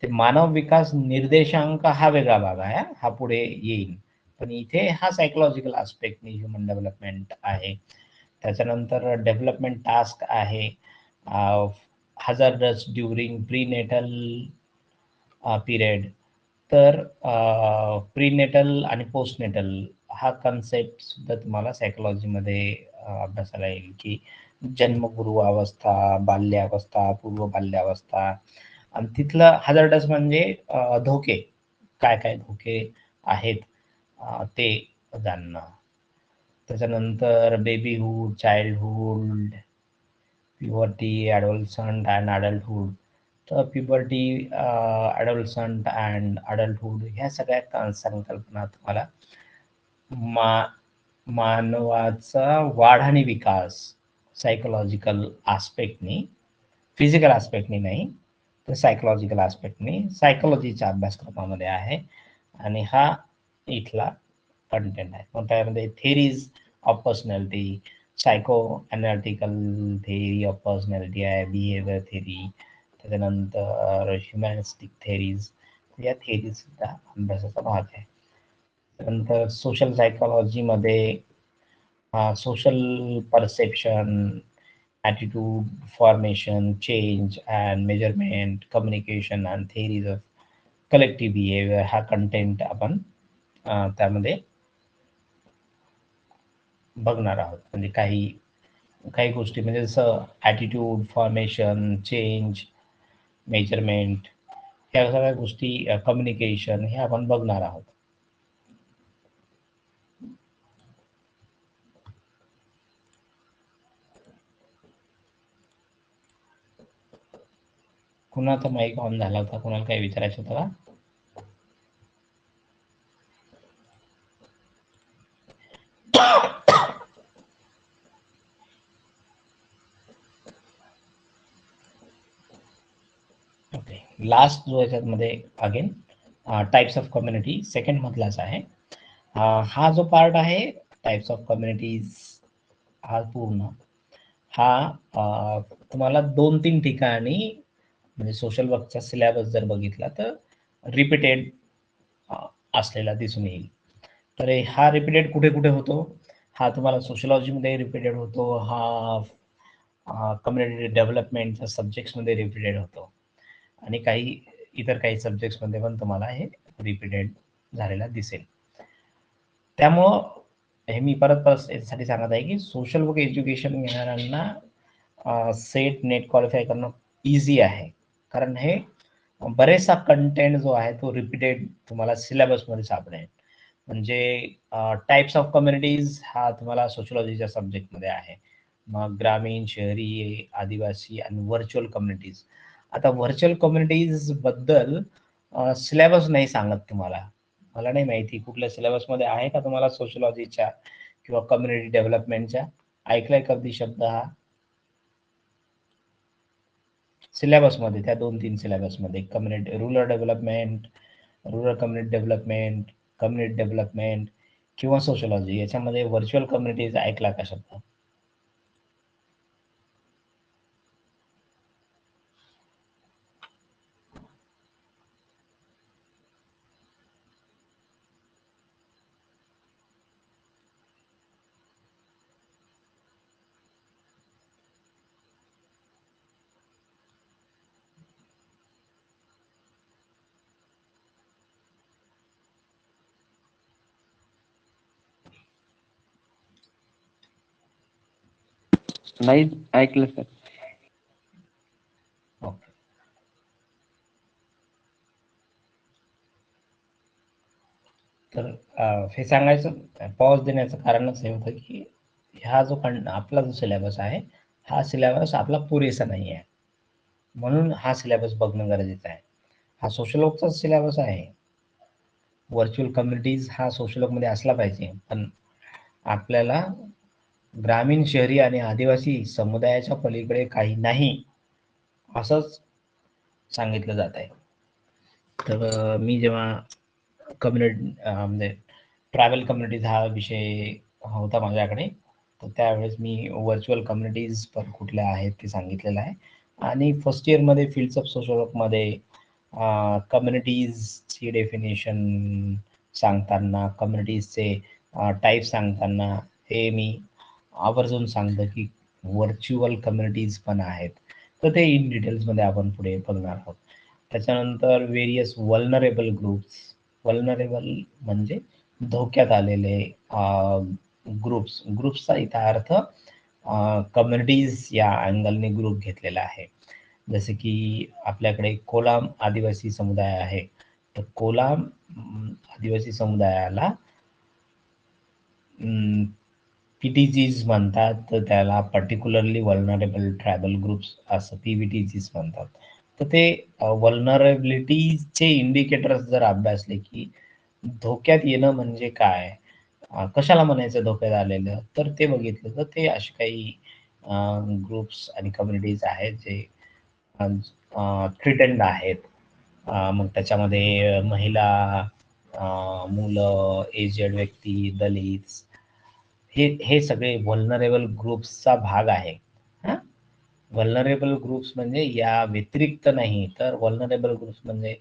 ते मानव विकास निर्देशांक हा वेगळा भाग आहे, हा पुढे येईल, पण इथे हा सायकोलॉजिकल आस्पेक्ट ह्युमन डेव्हलपमेंट आहे. त्याच्यानंतर डेव्हलपमेंट टास्क आहे, हजार्डस ड्युरिंग प्रीनेटल पिरियड. तर प्रीनेटल आणि पोस्टनेटल हा कन्सेप्ट सुद्धा तुम्हाला सायकोलॉजीमध्ये अभ्यासाला येईल, की जन्मपूर्व अवस्था, बाल्यावस्था, पूर्व बाल्यावस्था, आणि तिथलं हजार्डस म्हणजे धोके, काय काय धोके आहेत ते जाणणं. त्याच्यानंतर बेबीहूड, चाइल्डहूड, प्युबर्टी, ॲडोलसंट अँड अडल्टहूड. तर प्युबर्टी, ॲडोलसंट अँड अडल्टहूड ह्या सगळ्या संकल्पना तुम्हाला मानवाचा वाढ आणि विकास सायकोलॉजिकल आस्पेक्टनी, फिजिकल आस्पेक्टनी नाही तर सायकोलॉजिकल आस्पेक्टनी सायकोलॉजीच्या अभ्यासक्रमामध्ये आहे, आणि हा इथला कंटेंट आहे. मग त्यामध्ये theories of personality, psycho analytical theory of personality आहे, बिहेवियर थेरी, त्याच्यानंतर ह्युमॅनिस्टिक थेरीज, या थेरीज सुद्धा अभ्यासाचा भाग आहे. त्यानंतर सोशल सायकोलॉजीमध्ये social perception, attitude formation, change and measurement, communication and theories of collective behavior हा कंटेंट आपण त्यामध्ये बघणार आहोत. म्हणजे काही गोष्टी म्हणजे जसं ॲटिट्यूड फॉर्मेशन, चेंज, मेजरमेंट, ह्या सगळ्या गोष्टी, कम्युनिकेशन हे आपण बघणार आहोत. कुणाचा माईक ऑन झाला होता, कुणाला काही विचारायचं होतं का? ओके, लास्ट जो याच्यामध्ये again types of community second मधलाच आहे. हा जो पार्ट आहे टाइप्स ऑफ कम्युनिटीज हा पूर्ण तुम्हाला 2-3 ठिकाणी म्हणजे सोशल वर्कचा सिलेबस जर बघितला तर रिपीटेड असलेला दिसून येईल. तर हा रिपीटेड कुठे कुठे होतो, हा तुम्हाला सोशिओलॉजीमध्ये रिपीटेड होतो, हा कम्युनिटी डेव्हलपमेंटच्या सब्जेक्ट्समध्ये रिपीटेड होतो, आणि इतर काही सब्जेक्ट्समध्ये पण तुम्हाला हे रिपीटेड झालेला दिसेल. त्यामुळं हे मी परत यासाठी सांगत आहे की सोशल वर्क एज्युकेशन घेणाऱ्यांना सेट नेट क्वालिफाय करणं इझी आहे, कारण हे बरेचसा कंटेंट जो आहे तो रिपीटेड तुम्हाला सिलेबसमध्ये सापडेल. म्हणजे टाइप्स ऑफ कम्युनिटीज हा तुम्हाला सोशिओलॉजीच्या सब्जेक्टमध्ये आहे. मग ग्रामीण, शहरी, आदिवासी आणि व्हर्च्युअल कम्युनिटीज. आता व्हर्च्युअल कम्युनिटीज बद्दल सिलेबस नाही सांगत तुम्हाला. मला नाही माहिती कुठल्या सिलेबसमध्ये आहे का तुम्हाला सोशिओलॉजीच्या किंवा कम्युनिटी डेव्हलपमेंटच्या? ऐकलाय कधी शब्द हा? सिलेबसमध्ये त्या 2-3 सिलेबसमध्ये community rural development, rural community development, community development किंवा सोशिओलॉजी याच्यामध्ये व्हर्च्युअल कम्युनिटीज ऐकला का शब्द? नाही ऐकलं सर. ओके. तर हे सांगायचं पॉज देण्याचं कारणच हे होतं की हा जो आपला जो सिलेबस आहे हा सिलेबस आपला पुरेसा नाही आहे, म्हणून हा सिलेबस बघणं गरजेचं आहे. हा सोशल सिलेबस आहे. व्हर्च्युअल कम्युनिटीज हा सोशल मध्ये असला पाहिजे, पण आपल्याला ग्रामीण, शहरी आणि आदिवासी समुदायाच्या पलीकडे काही नाही असंच सांगितलं जात आहे. तर मी जेव्हा कम्युनिटी म्हणजे ट्रॅव्हल कम्युनिटीज हा विषय होता माझ्याकडे, तर त्यावेळेस मी व्हर्च्युअल कम्युनिटीज पण कुठल्या आहेत ते सांगितलेलं आहे. आणि फर्स्ट इयरमध्ये फील्ड्स ऑफ सोशल वर्कमध्ये कम्युनिटीजची डेफिनेशन सांगताना, कम्युनिटीजचे टाईप सांगताना हे मी आवर्जून सांगतो की व्हर्च्युअल कम्युनिटीज पण आहेत. तर ते इन डिटेल्समध्ये आपण पुढे बघणार आहोत. त्याच्यानंतर व्हेरियस वल्नरेबल ग्रुप्स. वल्नरेबल म्हणजे धोक्यात आलेले ग्रुप्स. ग्रुप्सचा इथं अर्थ कम्युनिटीज या अँगलने ग्रुप घेतलेला आहे. जसे की आपल्याकडे कोलाम आदिवासी समुदाय आहे, तर कोलाम आदिवासी समुदायाला पीटीजीज म्हणतात, तर त्याला पर्टिक्युलरली वल्नरेबल ट्रायबल ग्रुप्स असं पीव्हीटीजीज म्हणतात. तर ते वल्नरेबिलिटीचे इंडिकेटर्स जर अभ्यासले की धोक्यात येणं म्हणजे काय, कशाला म्हणायचं धोक्यात आलेलं, तर ते बघितलं तर ते असे काही ग्रुप्स आणि कम्युनिटीज आहेत जे थ्रीटन्ड आहेत. मग त्याच्यामध्ये महिला, मुलं, एजेड व्यक्ती, दलित हे हे सगळे व्हल्नरेबल ग्रुप्सचा भाग आहे. हा, व्हल्नरेबल ग्रुप्स म्हणजे या व्यतिरिक्त नाही, तर व्हल्नरेबल ग्रुप्स म्हणजे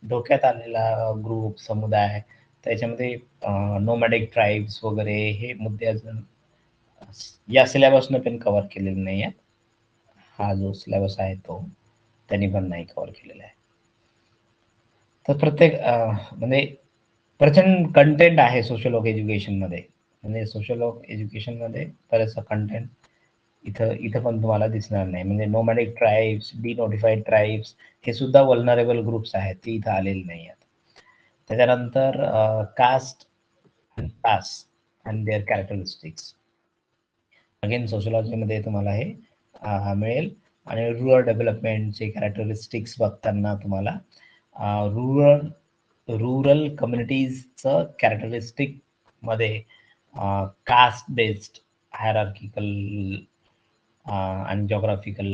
धोक्यात आलेला ग्रुप, समुदाय. त्याच्यामध्ये नोमॅडिक ट्राईब्स वगैरे हे मुद्दे अजून या सिलेबसने पण कव्हर केलेले नाही आहेत. हा जो सिलेबस आहे तो त्यांनी पण नाही कव्हर केलेला आहे. तर प्रत्येक म्हणजे प्रचंड कंटेंट आहे सोशल वर्क एज्युकेशनमध्ये. म्हणजे सोशल वर्क एज्युकेशनमध्ये बरंचसं कंटेंट इथं पण तुम्हाला दिसणार नाही. म्हणजे नोमॅडिक ट्राईब्स, डिनोटिफाईड ट्राईब्स हे सुद्धा वल्नरेबल ग्रुप्स आहेत, ते इथं आलेले नाही आहेत. त्याच्यानंतर caste and class and their characteristics. Again सोशलॉजीमध्ये तुम्हाला हे मिळेल. आणि रुरल डेव्हलपमेंटचे कॅरेक्टरिस्टिक्स बघताना तुम्हाला रूरल कम्युनिटीजचं कॅरेक्टरिस्टिक मध्ये कास्ट बेस्ड, हायरार्किकल आणि जॉग्राफिकल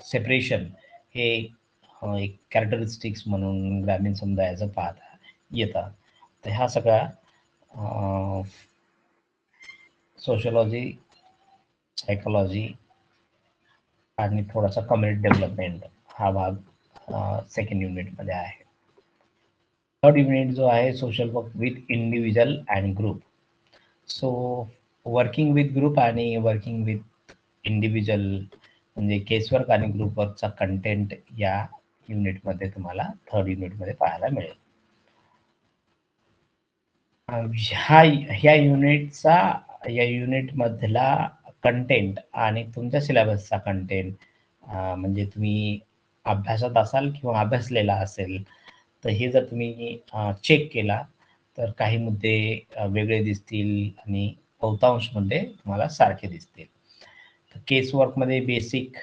सेपरेशन हे एक कॅरेक्टरिस्टिक्स म्हणून ग्रामीण समुदायाचं पाहता येतं. तर ह्या सगळ्या सोशलॉजी, सायकोलॉजी आणि थोडासा कम्युनिटी डेव्हलपमेंट हा भाग सेकंड युनिटमध्ये आहे. थर्ड युनिट जो आहे social work with individual and group. So working with group आणि वर्किंग विथ इंडिव्हिज्युअल म्हणजे केसवर्क आणि ग्रुप वर्कचा कंटेंट या युनिटमध्ये तुम्हाला थर्ड युनिटमध्ये पाहायला मिळेल. ह्या युनिटमधला कंटेंट आणि तुमच्या सिलेबसचा कंटेंट म्हणजे तुम्ही अभ्यासात असाल किंवा अभ्यासलेला असेल, तर हे जर तुम्ही चेक केला तर काही मुद्दे वेगळे दिसतील आणि बहुतांश मुद्दे तुम्हाला सारखे दिसतील. केस वर्कमध्ये basic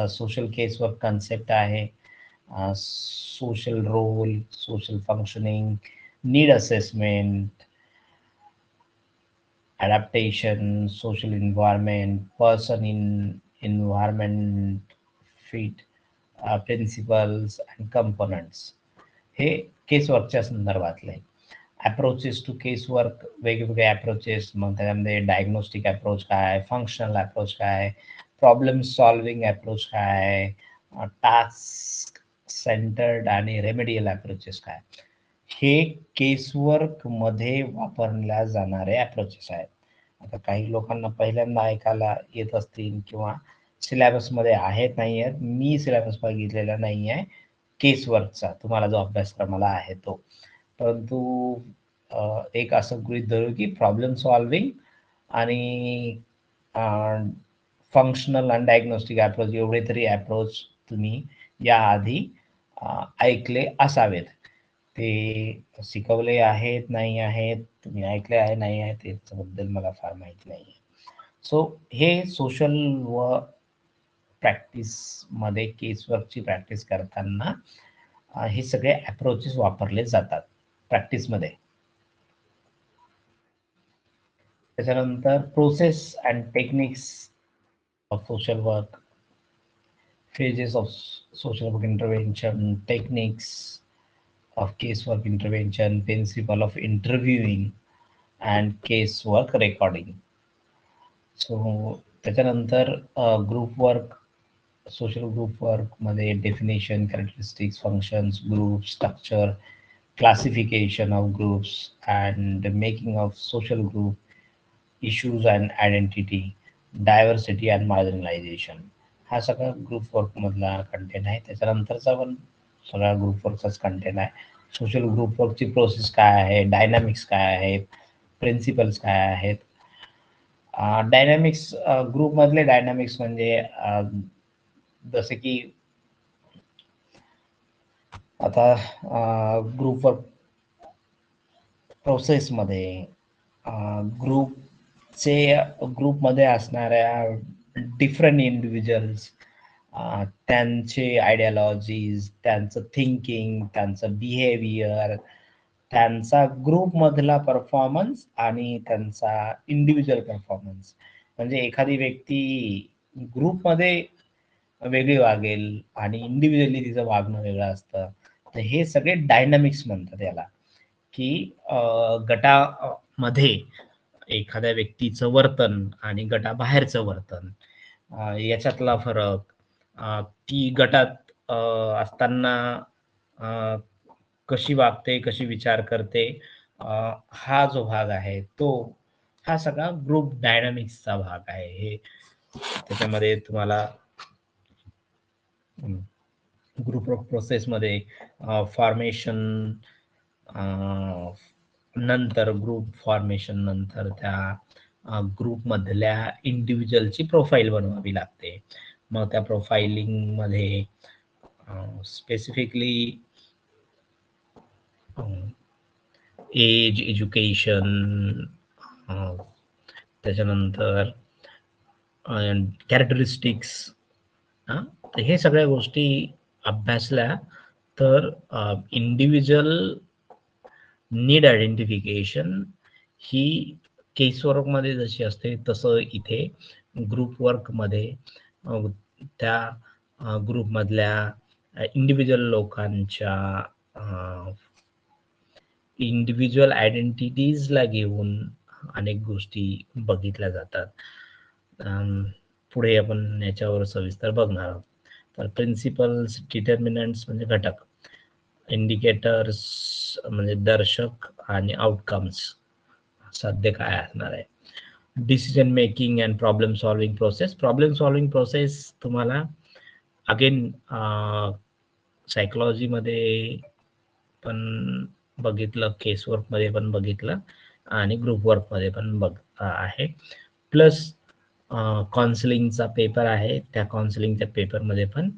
social case work concept आहे, social role, social functioning, need assessment, adaptation, social environment, person in environment fit, principles and components. हे केस वर्कच्या संदर्भातले. अप्रोचेस टू केस वर्क, वेगवेगळे अप्रोचेस, मग त्याच्यामध्ये डायग्नोस्टिक अप्रोच काय, फंक्शनल अप्रोच काय, problem solving approach काय, task centred आणि रेमेडियल अप्रोचेस काय. हे केस वर्क मध्ये वापरल्या जाणारे अप्रोचेस आहेत. आता काही लोकांना पहिल्यांदा ऐकायला येत असतील किंवा सिलेबस मध्ये आहेत नाही आहेत, मी सिलेबस बघितलेला नाही आहे केस वर्कचा, तुम्हाला जो अभ्यासक्रमाला आहे तो. परंतु एक असं गृहीत धरू की प्रॉब्लेम सॉल्विंग आणि फंक्शनल आणि डायग्नोस्टिक अप्रोच एवढे तरी अप्रोच तुम्ही याआधी ऐकले असावेत. ते शिकवले आहेत नाही आहेत, तुम्ही ऐकले आहे नाही आहे, त्याच्याबद्दल मला फार माहिती नाही आहे. सो हे सोशल व प्रॅक्टिस मध्ये केस वर्कची प्रॅक्टिस करताना हे सगळे अप्रोचेस वापरले जातात प्रॅक्टिस मध्ये. त्याच्यानंतर process and techniques of social work, phases of social work intervention, techniques of casework intervention, principle of interviewing and casework recording. So त्याच्यानंतर group work, social group work मध्ये definition, characteristics, functions, group structure, classification of groups and making of social group, issues and identity, diversity and marginalisation. हा सगळा group work मधला content आहे. त्याच्यानंतरचा पण सगळा group वर्कचाच content आहे. Social group वर्कची process काय आहे, डायनामिक्स काय आहेत, प्रिन्सिपल्स काय आहेत. डायनामिक्स ग्रुप मधले डायनामिक्स म्हणजे जसे की आता ग्रुप वर्क प्रोसेस मध्ये ग्रुपमध्ये असणाऱ्या डिफरंट इंडिव्हिज्युअल्स, त्यांचे आयडियोलॉजीज, त्यांचं थिंकिंग, त्यांचं बिहेवियर, त्यांचा ग्रुप मधला परफॉर्मन्स आणि त्यांचा इंडिव्हिज्युअल परफॉर्मन्स. म्हणजे एखादी व्यक्ती ग्रुपमध्ये वेगळी वागेल आणि इंडिव्हिज्युअली तिचं वागणं वेगळं असतं. तर हे सगळे डायनामिक्स म्हणतात याला, की गटामध्ये एखाद्या व्यक्तीचं वर्तन आणि गटाबाहेरचं वर्तन याच्यातला फरक, ती गटात असताना कशी वागते, कशी विचार करते, हा जो भाग आहे तो हा सगळा ग्रुप डायनामिक्सचा भाग आहे. हे त्याच्यामध्ये तुम्हाला ग्रुप प्रोसेस मध्ये फॉर्मेशन नंतर, ग्रुप फॉर्मेशन नंतर त्या ग्रुप मधल्या इंडिव्हिज्युअलची प्रोफाईल बनवावी लागते. मग त्या प्रोफाइलिंग मध्ये स्पेसिफिकली एज, एज्युकेशन, त्याच्यानंतर कॅरेक्टरिस्टिक्स, तर हे सगळ्या गोष्टी अभ्यासल्या तर इंडिव्हिज्युअल नीड आयडेंटिफिकेशन ही केस वर्क मध्ये जशी असते तसं इथे ग्रुप वर्क मध्ये त्या ग्रुप मधल्या इंडिव्हिज्युअल लोकांच्या इंडिव्हिज्युअल आयडेंटिटीजला घेऊन अनेक गोष्टी बघितल्या जातात. पुढे आपण याच्यावर सविस्तर बघणार आहोत. तर प्रिन्सिपल्स, डिटर्मिनंट्स म्हणजे घटक, इंडिकेटर्स म्हणजे दर्शक आणि आउटकम्स सध्या काय असणार आहे. Decision making and problem solving process. Problem solving process तुम्हाला अगेन सायकोलॉजी मध्ये पण बघितलं, केस वर्क मध्ये पण बघितलं आणि ग्रुप वर्क मध्ये पण आहे. प्लस काउन्सिलिंगचा पेपर आहे, त्या काउन्सिलिंगच्या पेपर मध्ये पण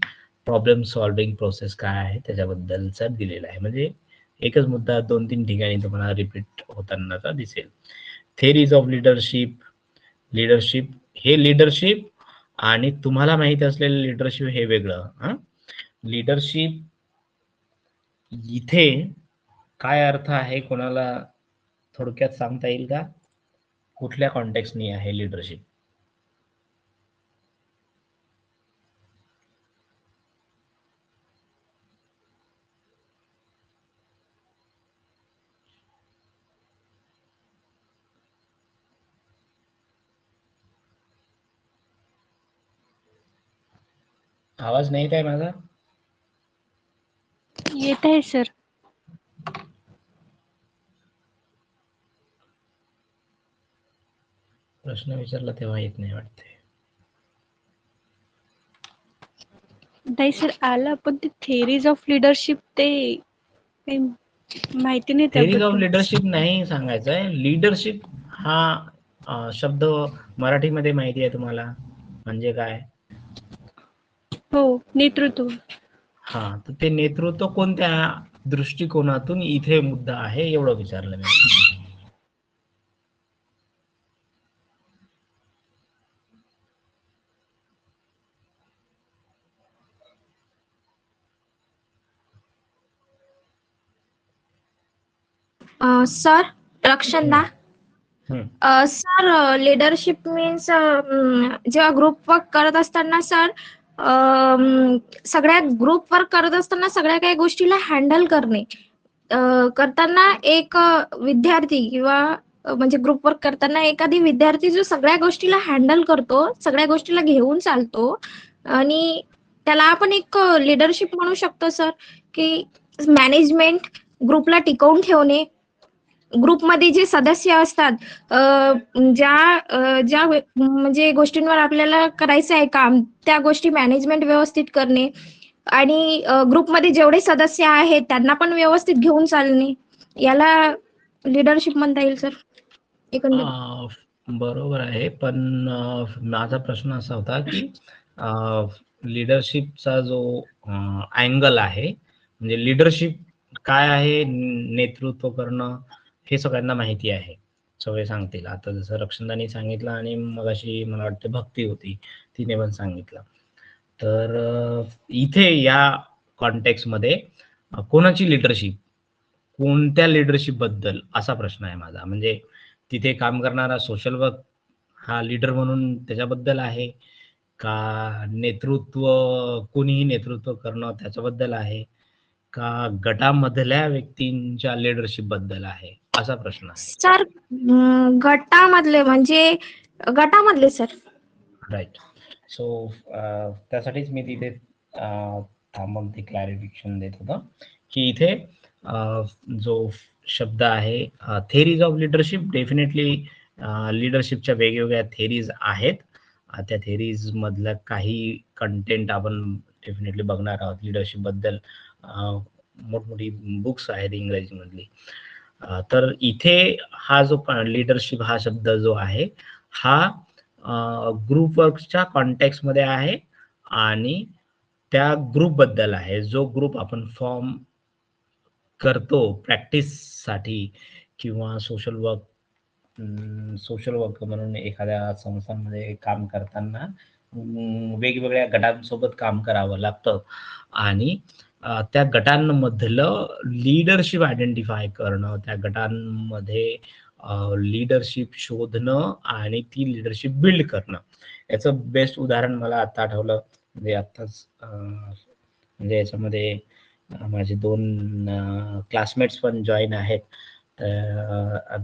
प्रॉब्लेम सॉल्विंग प्रोसेस काय आहे त्याच्याबद्दलचा दिलेला आहे. म्हणजे एकच मुद्दा 2-3 ठिकाणी तुम्हाला रिपीट होतानाचा दिसेल. थेरीज ऑफ लीडरशिप, लीडरशिप हे लीडरशिप आणि तुम्हाला माहिती असलेलं लीडरशिप हे वेगळं. लीडरशिप इथे काय अर्थ आहे, कोणाला थोडक्यात सांगता येईल का? कुठल्या कॉन्टेक्स्टनी आहे लीडरशिप? आवाज नाही येत आहे माझा? येत आहे सर. प्रश्न विचारला तेव्हा येत नाही वाटते. नाही सर आला, पण ते थेरीज ऑफ लिडरशिप ते काही माहिती नाही थेरीज ऑफ त्याबद्दल. लीडरशिप नाही सांगायचं आहे. लीडरशिप हा शब्द मराठीमध्ये माहिती आहे तुम्हाला म्हणजे काय? हो, नेतृत्व. तर ते नेतृत्व कोणत्या दृष्टिकोनातून इथे मुद्दा आहे एवढं विचारलं मी. सर रक्षणदा. हम्म. सर लीडरशिप मीन्स जेव्हा ग्रुप वर्क करत असताना सर सगळ्या ग्रुप वर्क करत असताना सगळ्या काही गोष्टीला हँडल करणे. करताना एक विद्यार्थी किंवा म्हणजे ग्रुप वर्क करताना एखादी विद्यार्थी जो सगळ्या गोष्टीला हँडल करतो, सगळ्या गोष्टीला घेऊन चालतो आणि त्याला आपण एक लीडरशिप म्हणू शकतो सर, की मॅनेजमेंट, ग्रुपला टिकवून ठेवणे, ग्रुपमध्ये जे सदस्य असतात ज्या म्हणजे गोष्टींवर आपल्याला करायचं आहे काम, त्या गोष्टी मॅनेजमेंट व्यवस्थित करणे आणि ग्रुपमध्ये जेवढे सदस्य आहेत त्यांना पण व्यवस्थित घेऊन चालणे, याला लीडरशिप म्हणता येईल सर एकंदरीत. बरोबर आहे, पण माझा प्रश्न असा होता की लीडरशिपचा जो अँगल आहे, म्हणजे लीडरशिप काय आहे, नेतृत्व करणं हे सगळ्यांना माहिती आहे, सगळे सांगतील. आता जसं रक्षणदानी सांगितलं आणि मगाशी मला वाटतं भक्ती होती, तिने पण सांगितलं. तर इथे या कॉन्टेक्स्ट मध्ये कोणाची लीडरशिप, कोणत्या लीडरशिप बद्दल असा प्रश्न आहे माझा. म्हणजे तिथे काम करणारा सोशल वर्क हा लीडर म्हणून त्याच्याबद्दल आहे का, नेतृत्व कोणीही नेतृत्व करणं त्याच्याबद्दल आहे का, गटामधल्या व्यक्तींच्या लीडरशिप बद्दल आहे, असा प्रश्न आहे. सर गटामधले म्हणजे गटामधले सर. राईट. सो त्यासाठीच मी तिथे थांबून ते क्लॅरिफिकेशन देत होतो की इथे जो शब्द आहे थेरीज ऑफ लीडरशिप, डेफिनेटली लीडरशिपच्या वेगवेगळ्या थेरीज आहेत. त्या थेरीज मधलं काही कंटेंट आपण डेफिनेटली बघणार आहोत. लीडरशिप बद्दल मोठमोठी बुक्स आहेत इंग्रजी मधली. तर इथे हा जो लीडरशिप हा शब्द जो आहे हा ग्रुप वर्कच्या कॉन्टेक्स्ट मध्ये आहे आणि त्या ग्रुप बद्दल आहे, जो ग्रुप आपण फॉर्म करतो प्रॅक्टिस साठी किंवा सोशल वर्क म्हणून एखाद्या संस्थांमध्ये काम करताना वेगवेगळ्या गटांसोबत काम करावं लागतं आणि त्या गटांमधलं लीडरशिप आयडेंटिफाय करणं, त्या गटांमध्ये लीडरशिप शोधणं आणि ती लीडरशिप बिल्ड करणं. याचं बेस्ट उदाहरण मला आता आठवलं, म्हणजे आत्ताच म्हणजे याच्यामध्ये माझे 2 क्लासमेट्स पण जॉईन आहेत. तर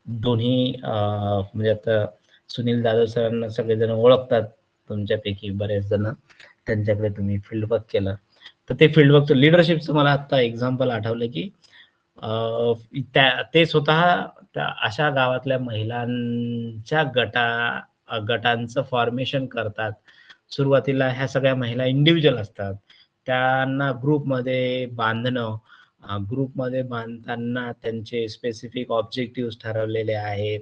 दोन्ही म्हणजे आता सुनील जाधव सरांना सगळेजण ओळखतात तुमच्यापैकी बरेच जण, त्यांच्याकडे तुम्ही फील्डवर्क केलं. तर ते फील्डवर्कचं लीडरशिपचं मला आता एक्झाम्पल आठवलं की ते स्वतः अशा गावातल्या महिलांच्या गटांचं फॉर्मेशन करतात. सुरुवातीला ह्या सगळ्या महिला इंडिव्हिज्युअल असतात, त्यांना ग्रुपमध्ये बांधणं, ग्रुपमध्ये बांधताना त्यांचे स्पेसिफिक ऑब्जेक्टिव्ह ठरवलेले आहेत,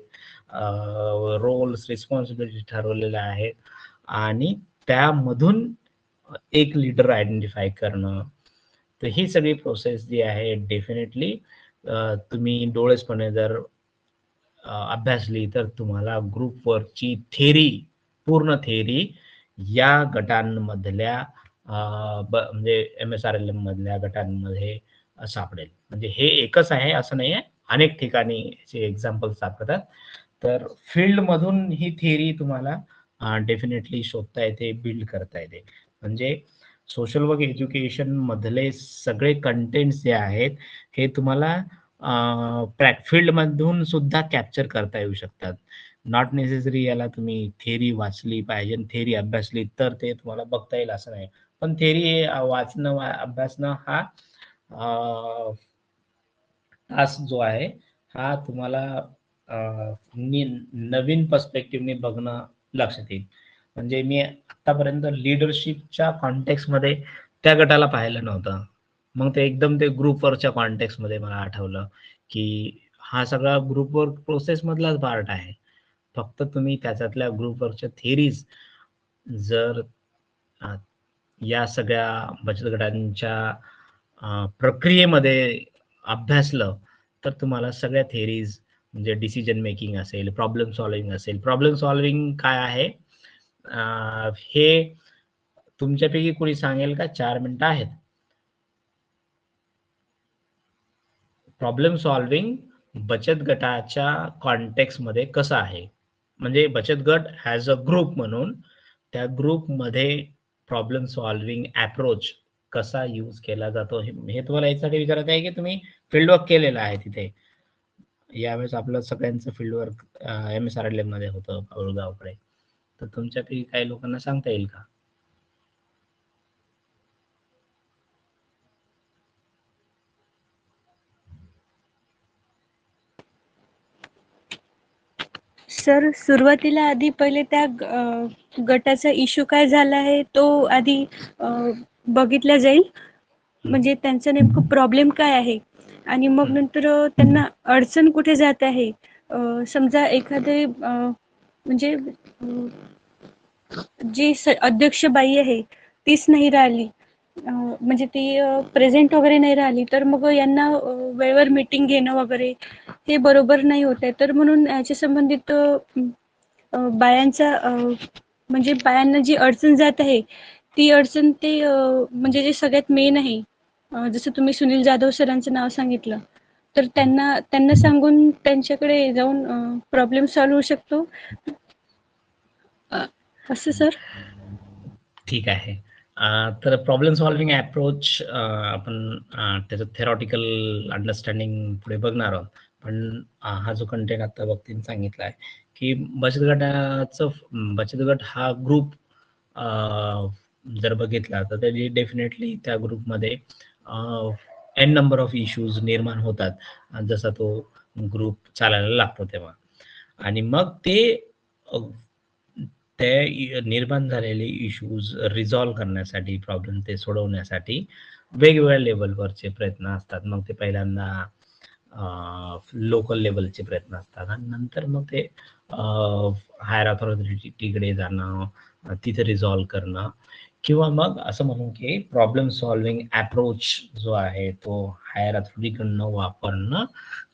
रोल्स रिस्पॉन्सिबिलिटी ठरवलेल्या आहेत आणि त्यामधून एक लीडर आयडेंटिफाय करणं, तर ही सगळी प्रोसेस जी आहे डेफिनेटली तुम्ही डोळसपणे जर अभ्यासली तर तुम्हाला ग्रुप वर्कची पूर्ण थेरी या गटांमधल्या म्हणजे MSRLM मधल्या गटांमध्ये सापडेल. म्हणजे हे एकच आहे असं नाही आहे, अनेक ठिकाणी एक्झाम्पल सापडतात. तर फील्ड मधून ही थेरी तुम्हाला डेफिनेटली शोधता येते, बिल्ड करता येते. म्हणजे सोशल वर्क एज्युकेशन मधले सगळे कंटेंट्स जे आहेत हे तुम्हाला फील्ड मधून सुद्धा कॅप्चर करता येऊ शकतात. नॉट नेसेसरी याला तुम्ही थेरी वाचली पाहिजे, थेरी अभ्यासली तर ते तुम्हाला बघता येईल असं नाही. पण थेरी वाचणं अभ्यासणं हा टास्क जो आहे हा तुम्हाला नवीन पर्स्पेक्टिव्हने बघणं लक्षात येईल. म्हणजे मी आतापर्यंत लिडरशिपच्या कॉन्टेक्स्ट मध्ये त्या गटाला पाहिलं नव्हतं. मग ते एकदम ते ग्रुप वर्कच्या कॉन्टेक्स्ट मध्ये मला आठवलं की हा सगळा ग्रुप वर्क प्रोसेस मधलाच पार्ट आहे. फक्त तुम्ही त्याच्यातल्या ग्रुप वर्कच्या थेरीज जर या सगळ्या बचत गटांच्या प्रक्रियेमध्ये अभ्यासलं तर तुम्हाला सगळ्या थेरीज म्हणजे डिसिजन मेकिंग असेल, प्रॉब्लेम सॉल्विंग असेल. प्रॉब्लेम सॉल्विंग काय आहे हे तुमच्यापैकी कोणी सांगेल का? 4 मिनिटं आहेत. प्रॉब्लेम सॉल्विंग बचत गटाच्या कॉन्टेक्स्ट मध्ये कसं आहे, म्हणजे बचत गट ॲज अ ग्रुप म्हणून त्या ग्रुप मध्ये प्रॉब्लेम सॉल्विंग अप्रोच कसा यूज केला जातो हे तुम्हाला यासाठी विचारत आहे की तुम्ही फील्डवर्क केलेलं आहे तिथे. यावेळेस आपलं सगळ्यांचं फील्डवर्क MSRLM मध्ये होतं पाऊलगावकडे. तर तुमच्यापैकी काही लोकांना सांगता येईल का? सर सुरुवातीला आधी पहिले त्या गटाचा इश्यू काय झाला आहे तो आधी बघितला जाईल. म्हणजे त्यांचा नेमकं प्रॉब्लेम काय आहे आणि मग नंतर त्यांना अडचण कुठे जात आहे. समजा एखादे म्हणजे जी अध्यक्ष बाई आहे तीच नाही राहिली, म्हणजे ती प्रेझेंट वगैरे नाही राहिली, तर मग यांना वेळेवर मीटिंग घेणं वगैरे हे बरोबर नाही होत आहे. तर म्हणून याच्या संबंधित बायांचा म्हणजे बायांना जी अडचण जात आहे ती अडचण ते म्हणजे जे सगळ्यात मेन आहे, जसं तुम्ही सुनील जाधव सरांचं नाव सांगितलं, तर त्यांना सांगून त्यांच्याकडे जाऊन प्रॉब्लेम सॉल्व्ह होऊ शकतो असं सर. ठीक आहे. तर प्रॉब्लेम सॉल्विंग अप्रोच आपण त्याचं थेरॉटिकल अंडरस्टँडिंग पुढे बघणार आहोत. पण हा जो कंटेंट आता भक्तीने सांगितला आहे की बचत गट हा ग्रुप जर बघितला तर त्याची डेफिनेटली त्या ग्रुपमध्ये एन नंबर ऑफ इश्यूज निर्माण होतात जसा तो ग्रुप चालायला लागतो तेव्हा. आणि मग ते निर्माण झालेले इश्यूज रिझॉल्व्ह करण्यासाठी, प्रॉब्लेम ते सोडवण्यासाठी वेगवेगळ्या लेवलवरचे प्रयत्न असतात. मग ते पहिल्यांदा लोकल लेवलचे प्रयत्न असतात आणि नंतर मग ते हायर अथॉरिटीकडे जाणं, तिथे रिझॉल्व्ह करणं, किंवा मग असं म्हणू की प्रॉब्लेम सॉल्विंग अप्रोच जो आहे तो हायर अथॉरिटीकडनं वापरणं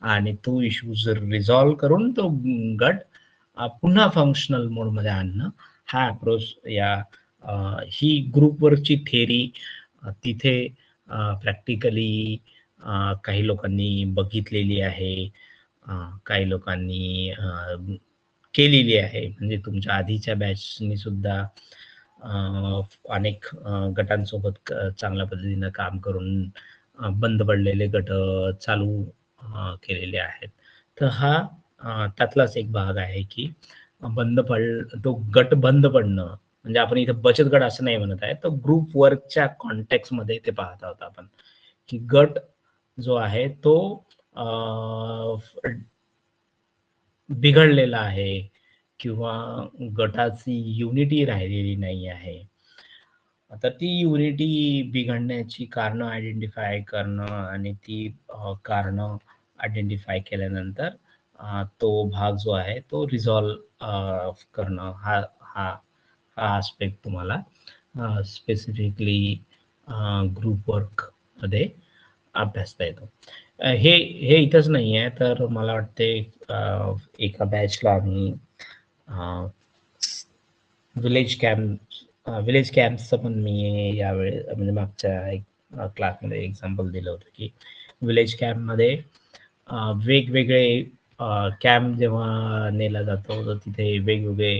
आणि तो इश्यू जर रिझॉल्व्ह करून तो गट पुन्हा फंक्शनल मोडमध्ये आणणं, हा अप्रोच ही ग्रुप वर्कची थेरी तिथे प्रॅक्टिकली काही लोकांनी बघितलेली आहे, काही लोकांनी केलेली आहे. म्हणजे तुमच्या आधीच्या बॅचनी सुद्धा अनेक गटांसोबत चांगल्या पद्धतीनं काम करून बंद पडलेले गट चालू केलेले आहेत. तर हा त्यातलाच एक भाग आहे की तो गट बंद पडणं, म्हणजे आपण इथे बचत गट असं नाही म्हणत आहे, तर ग्रुप वर्कच्या कॉन्टेक्स्ट मध्ये ते पाहत आहोत आपण की गट जो आहे तो बिघडलेला आहे किंवा गटाची युनिटी राहिलेली नाही आहे. आता ती युनिटी बिघडण्याची कारणं आयडेंटिफाय करणं आणि ती कारणं आयडेंटिफाय केल्यानंतर तो भाग जो आहे तो रिझॉल्व करणं, हा हा हा आस्पेक्ट तुम्हाला स्पेसिफिकली ग्रुप वर्क मध्ये अभ्यासता येतो. हे हे इथंच नाही आहे, तर मला वाटते एका बॅचला आम्ही विलेज कॅम्पचं पण मी यावेळी म्हणजे मागच्या एक क्लासमध्ये एक्झाम्पल दिलं होतं की विलेज कॅम्पमध्ये वेगवेगळे कॅम्प जेव्हा नेला जातो तर तिथे वेगवेगळे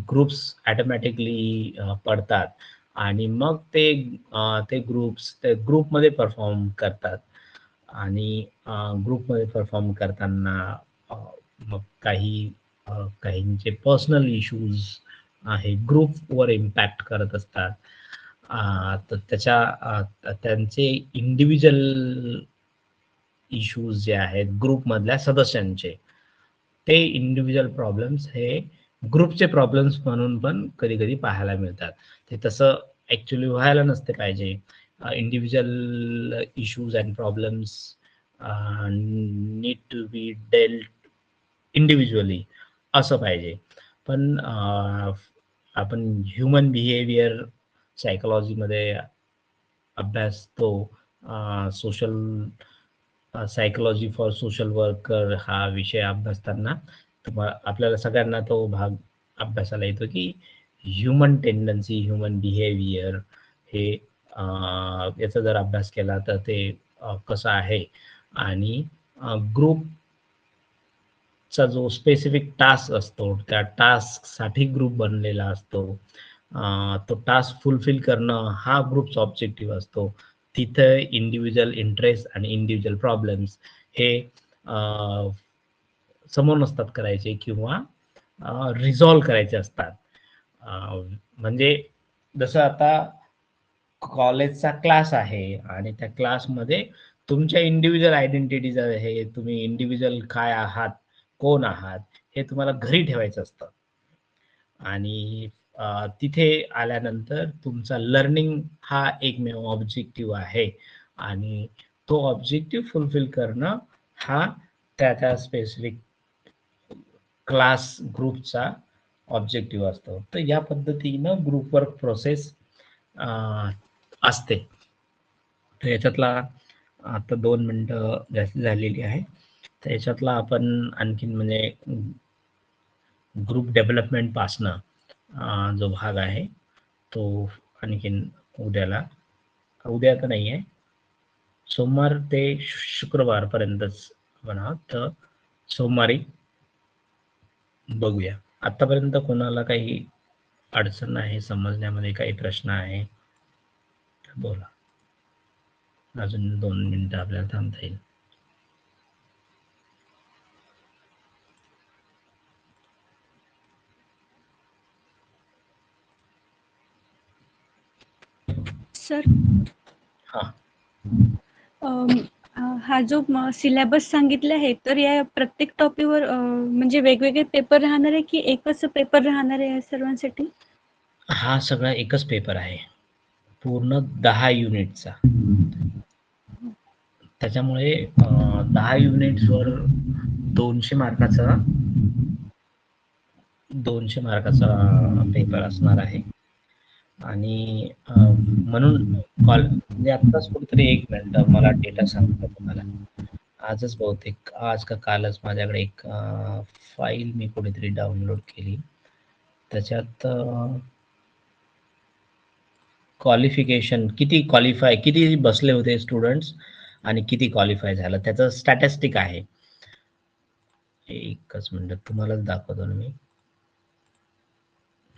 ग्रुप्स ऑटोमॅटिकली पडतात आणि मग ते ग्रुपमध्ये परफॉर्म करतात आणि ग्रुपमध्ये परफॉर्म करताना मग काहींचे पर्सनल इश्यूज आहे ग्रुपवर इम्पॅक्ट करत असतात. तर त्यांचे इंडिव्हिज्युअल इश्यूज जे आहेत ग्रुपमधल्या सदस्यांचे ते इंडिव्हिज्युअल प्रॉब्लेम्स हे ग्रुपचे प्रॉब्लेम्स म्हणून पण कधी कधी पाहायला मिळतात. ते तसं ऍक्च्युली व्हायला नसते पाहिजे. Individual issues and problems need to be dealt individually असं पाहिजे. पण आपण ह्युमन बिहेवियर सायकोलॉजीमध्ये अभ्यासतो. Social psychology for social worker हा विषय अभ्यासताना आपल्याला सगळ्यांना तो भाग अभ्यासाला येतो की ह्युमन टेंडन्सी ह्युमन बिहेवियर हे याचा जर अभ्यास केला तर ते कसं आहे आणि ग्रुपचा जो स्पेसिफिक टास्क असतो त्या टास्कसाठी ग्रुप बनलेला असतो. तो टास्क फुलफिल करणं हा ग्रुपचा ऑब्जेक्टिव्ह असतो. तिथं इंडिव्हिज्युअल इंटरेस्ट आणि इंडिव्हिज्युअल प्रॉब्लेम्स हे समोर नसतात करायचे किंवा रिझॉल्व्ह करायचे असतात. म्हणजे जसं आता कॉलेजचा क्लास आहे आणि त्या क्लासमध्ये तुमच्या इंडिव्हिज्युअल आयडेंटिटीज आहे. तुम्ही इंडिव्हिज्युअल काय आहात, कोण आहात हे तुम्हाला घरी ठेवायचं असतं आणि तिथे आल्यानंतर तुमचा लर्निंग हा एकमेव ऑब्जेक्टिव्ह आहे आणि तो ऑब्जेक्टिव्ह फुलफिल करणं हा त्या स्पेसिफिक क्लास ग्रुपचा ऑब्जेक्टिव्ह असतो. तर या पद्धतीनं ग्रुप वर्क प्रोसेस असते. तर याच्यातला आता 2 मिनिटं जास्त झालेली आहे. तर याच्यातला आपण आणखीन म्हणजे ग्रुप डेव्हलपमेंट पासनं जो भाग आहे तो आणखीन उद्या तर नाही आहे, सोमवार ते शुक्रवारपर्यंतच आपण आहोत. तर सोमवारी बघूया. आतापर्यंत कोणाला काही अडचण आहे समजण्यामध्ये, काही प्रश्न आहे तर बोला. अजून 2 मिनिटं आपल्याला थांबता येईल. सर हा हा जो सिलेबस सांगितले आहे तर या प्रत्येक टॉपिकवर म्हणजे वेगवेगळे पेपर राहणार आहे की एकच पेपर राहणार आहे सर्वांसाठी? हा सगळा एकच पेपर आहे पूर्ण 10 युनिटचा. त्याच्यामुळे 10 युनिट्सवर 200 मार्काचा पेपर असणार आहे आणि म्हणून म्हणजे आत्ताच कुठेतरी 1 मिनिट मला डेटा सांगतो तुम्हाला. आजच बहुतेक आज का कालच माझ्याकडे एक फाईल मी कुठेतरी डाउनलोड केली. त्याच्यात क्वालिफिकेशन किती बसले होते स्टुडंट्स आणि किती क्वालिफाय झालं त्याचं स्टॅटिस्टिक आहे. एकच मिनिट तुम्हालाच दाखवतो ना मी.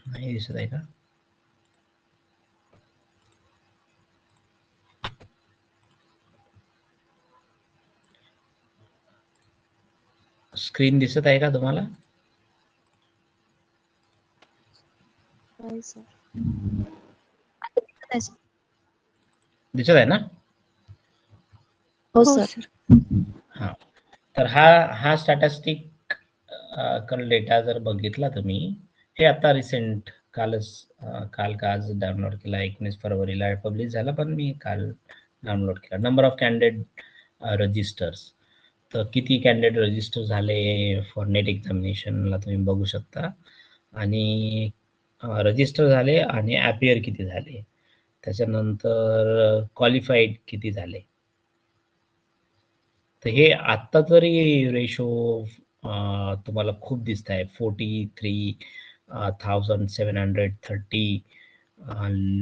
नाही दिसत आहे का? स्क्रीन दिसत आहे का तुम्हाला? दिसत आहे ना? हो हो सर. सर. हा तर हा स्टॅटिस्टिक डेटा जर बघितला तुम्ही, हे आता रिसेंट काल का आज डाउनलोड केला. 19 फरवरीला पब्लिश झाला पण मी काल डाउनलोड केला. नंबर ऑफ कॅन्डिडेट रजिस्टर्स, तर किती कॅन्डिडेट रजिस्टर झाले फॉर नेट एक्झामिनेशनला तुम्ही बघू शकता आणि रजिस्टर झाले आणि अपियर किती झाले. त्याच्यानंतर क्वालिफाईड किती झाले. तर हे आत्ता तरी रेशो तुम्हाला खूप दिसत आहे. 43,730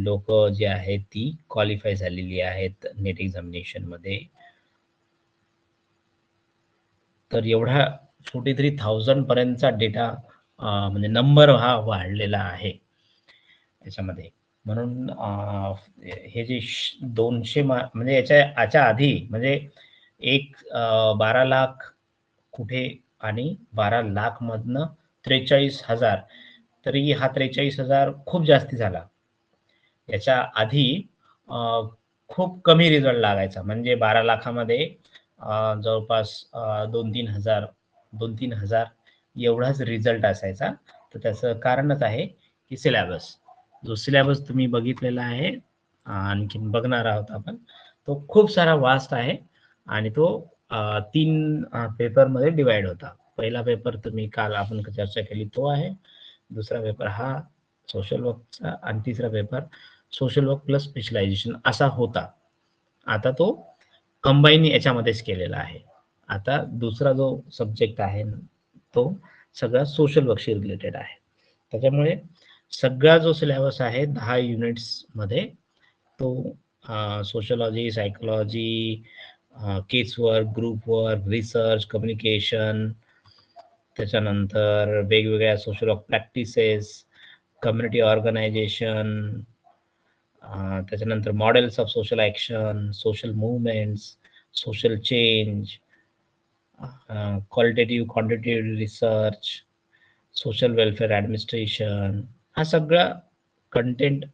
लोक जे आहेत ती क्वालिफाय झालेली आहेत नेट एक्झामिनेशन मध्ये. तर एवढा 43,000 पर्यंतचा डेटा म्हणजे नंबर हा वाढलेला आहे याच्यामध्ये. म्हणून हे जे 200 म्हणजे याच्या आधी म्हणजे 12 लाख कुठे आणि 12 लाख मधनं 43,000, तरी हा 43,000 खूप जास्ती झाला. याच्या आधी खूप कमी रिझल्ट लागायचा. म्हणजे 12 लाखामध्ये जवळपास 2-3 हजार एवढाच रिझल्ट असायचा. तर त्याचं कारणच आहे की सिलेबस, जो सिलेबस तुम्ही बघितलेला आहे आणखीन बघणार आहोत आपण, तो खूप सारा वास्ट आहे आणि तो 3 पेपरमध्ये डिवाइड होता. पहिला पेपर तुम्ही काल आपण चर्चा केली तो आहे, दुसरा पेपर हा सोशल वर्कचा आणि तिसरा paper social work plus specialisation असा होता. आता तो कंबाईन याच्यामध्येच केलेला आहे. आता दुसरा जो सब्जेक्ट आहे तो सगळा सोशल वर्कशी रिलेटेड आहे. त्याच्यामुळे सगळा जो सिलेबस आहे 10 युनिट्स मध्ये तो sociology, psychology, case work, group work, research, communication, त्याच्यानंतर वेगवेगळ्या social work practices, community organisation, त्याच्यानंतर models of social action, social movements, social change, qualitative quantitative research, social welfare administration, हा सगळा कंटेंट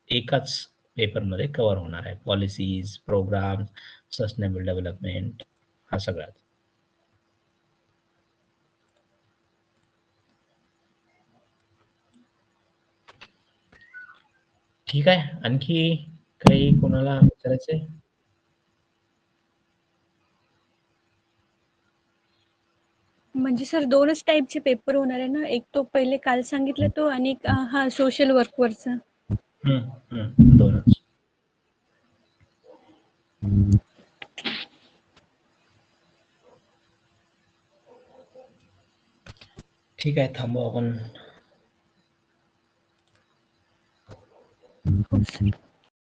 एकाच पेपरमध्ये कव्हर होणार आहे. पॉलिसीज, प्रोग्राम, सस्टेनेबल डेव्हलपमेंट, हा सगळा. ठीक आहे. आणखी काही कोणाला विचारायचंय? म्हणजे सर 2च टाईपचे पेपर होणार आहे ना, एक तो पहिले काल सांगितलं तो आणि एक हा सोशल वर्कवरचा. दोनच. ठीक आहे, थांबू आपण. हो सर.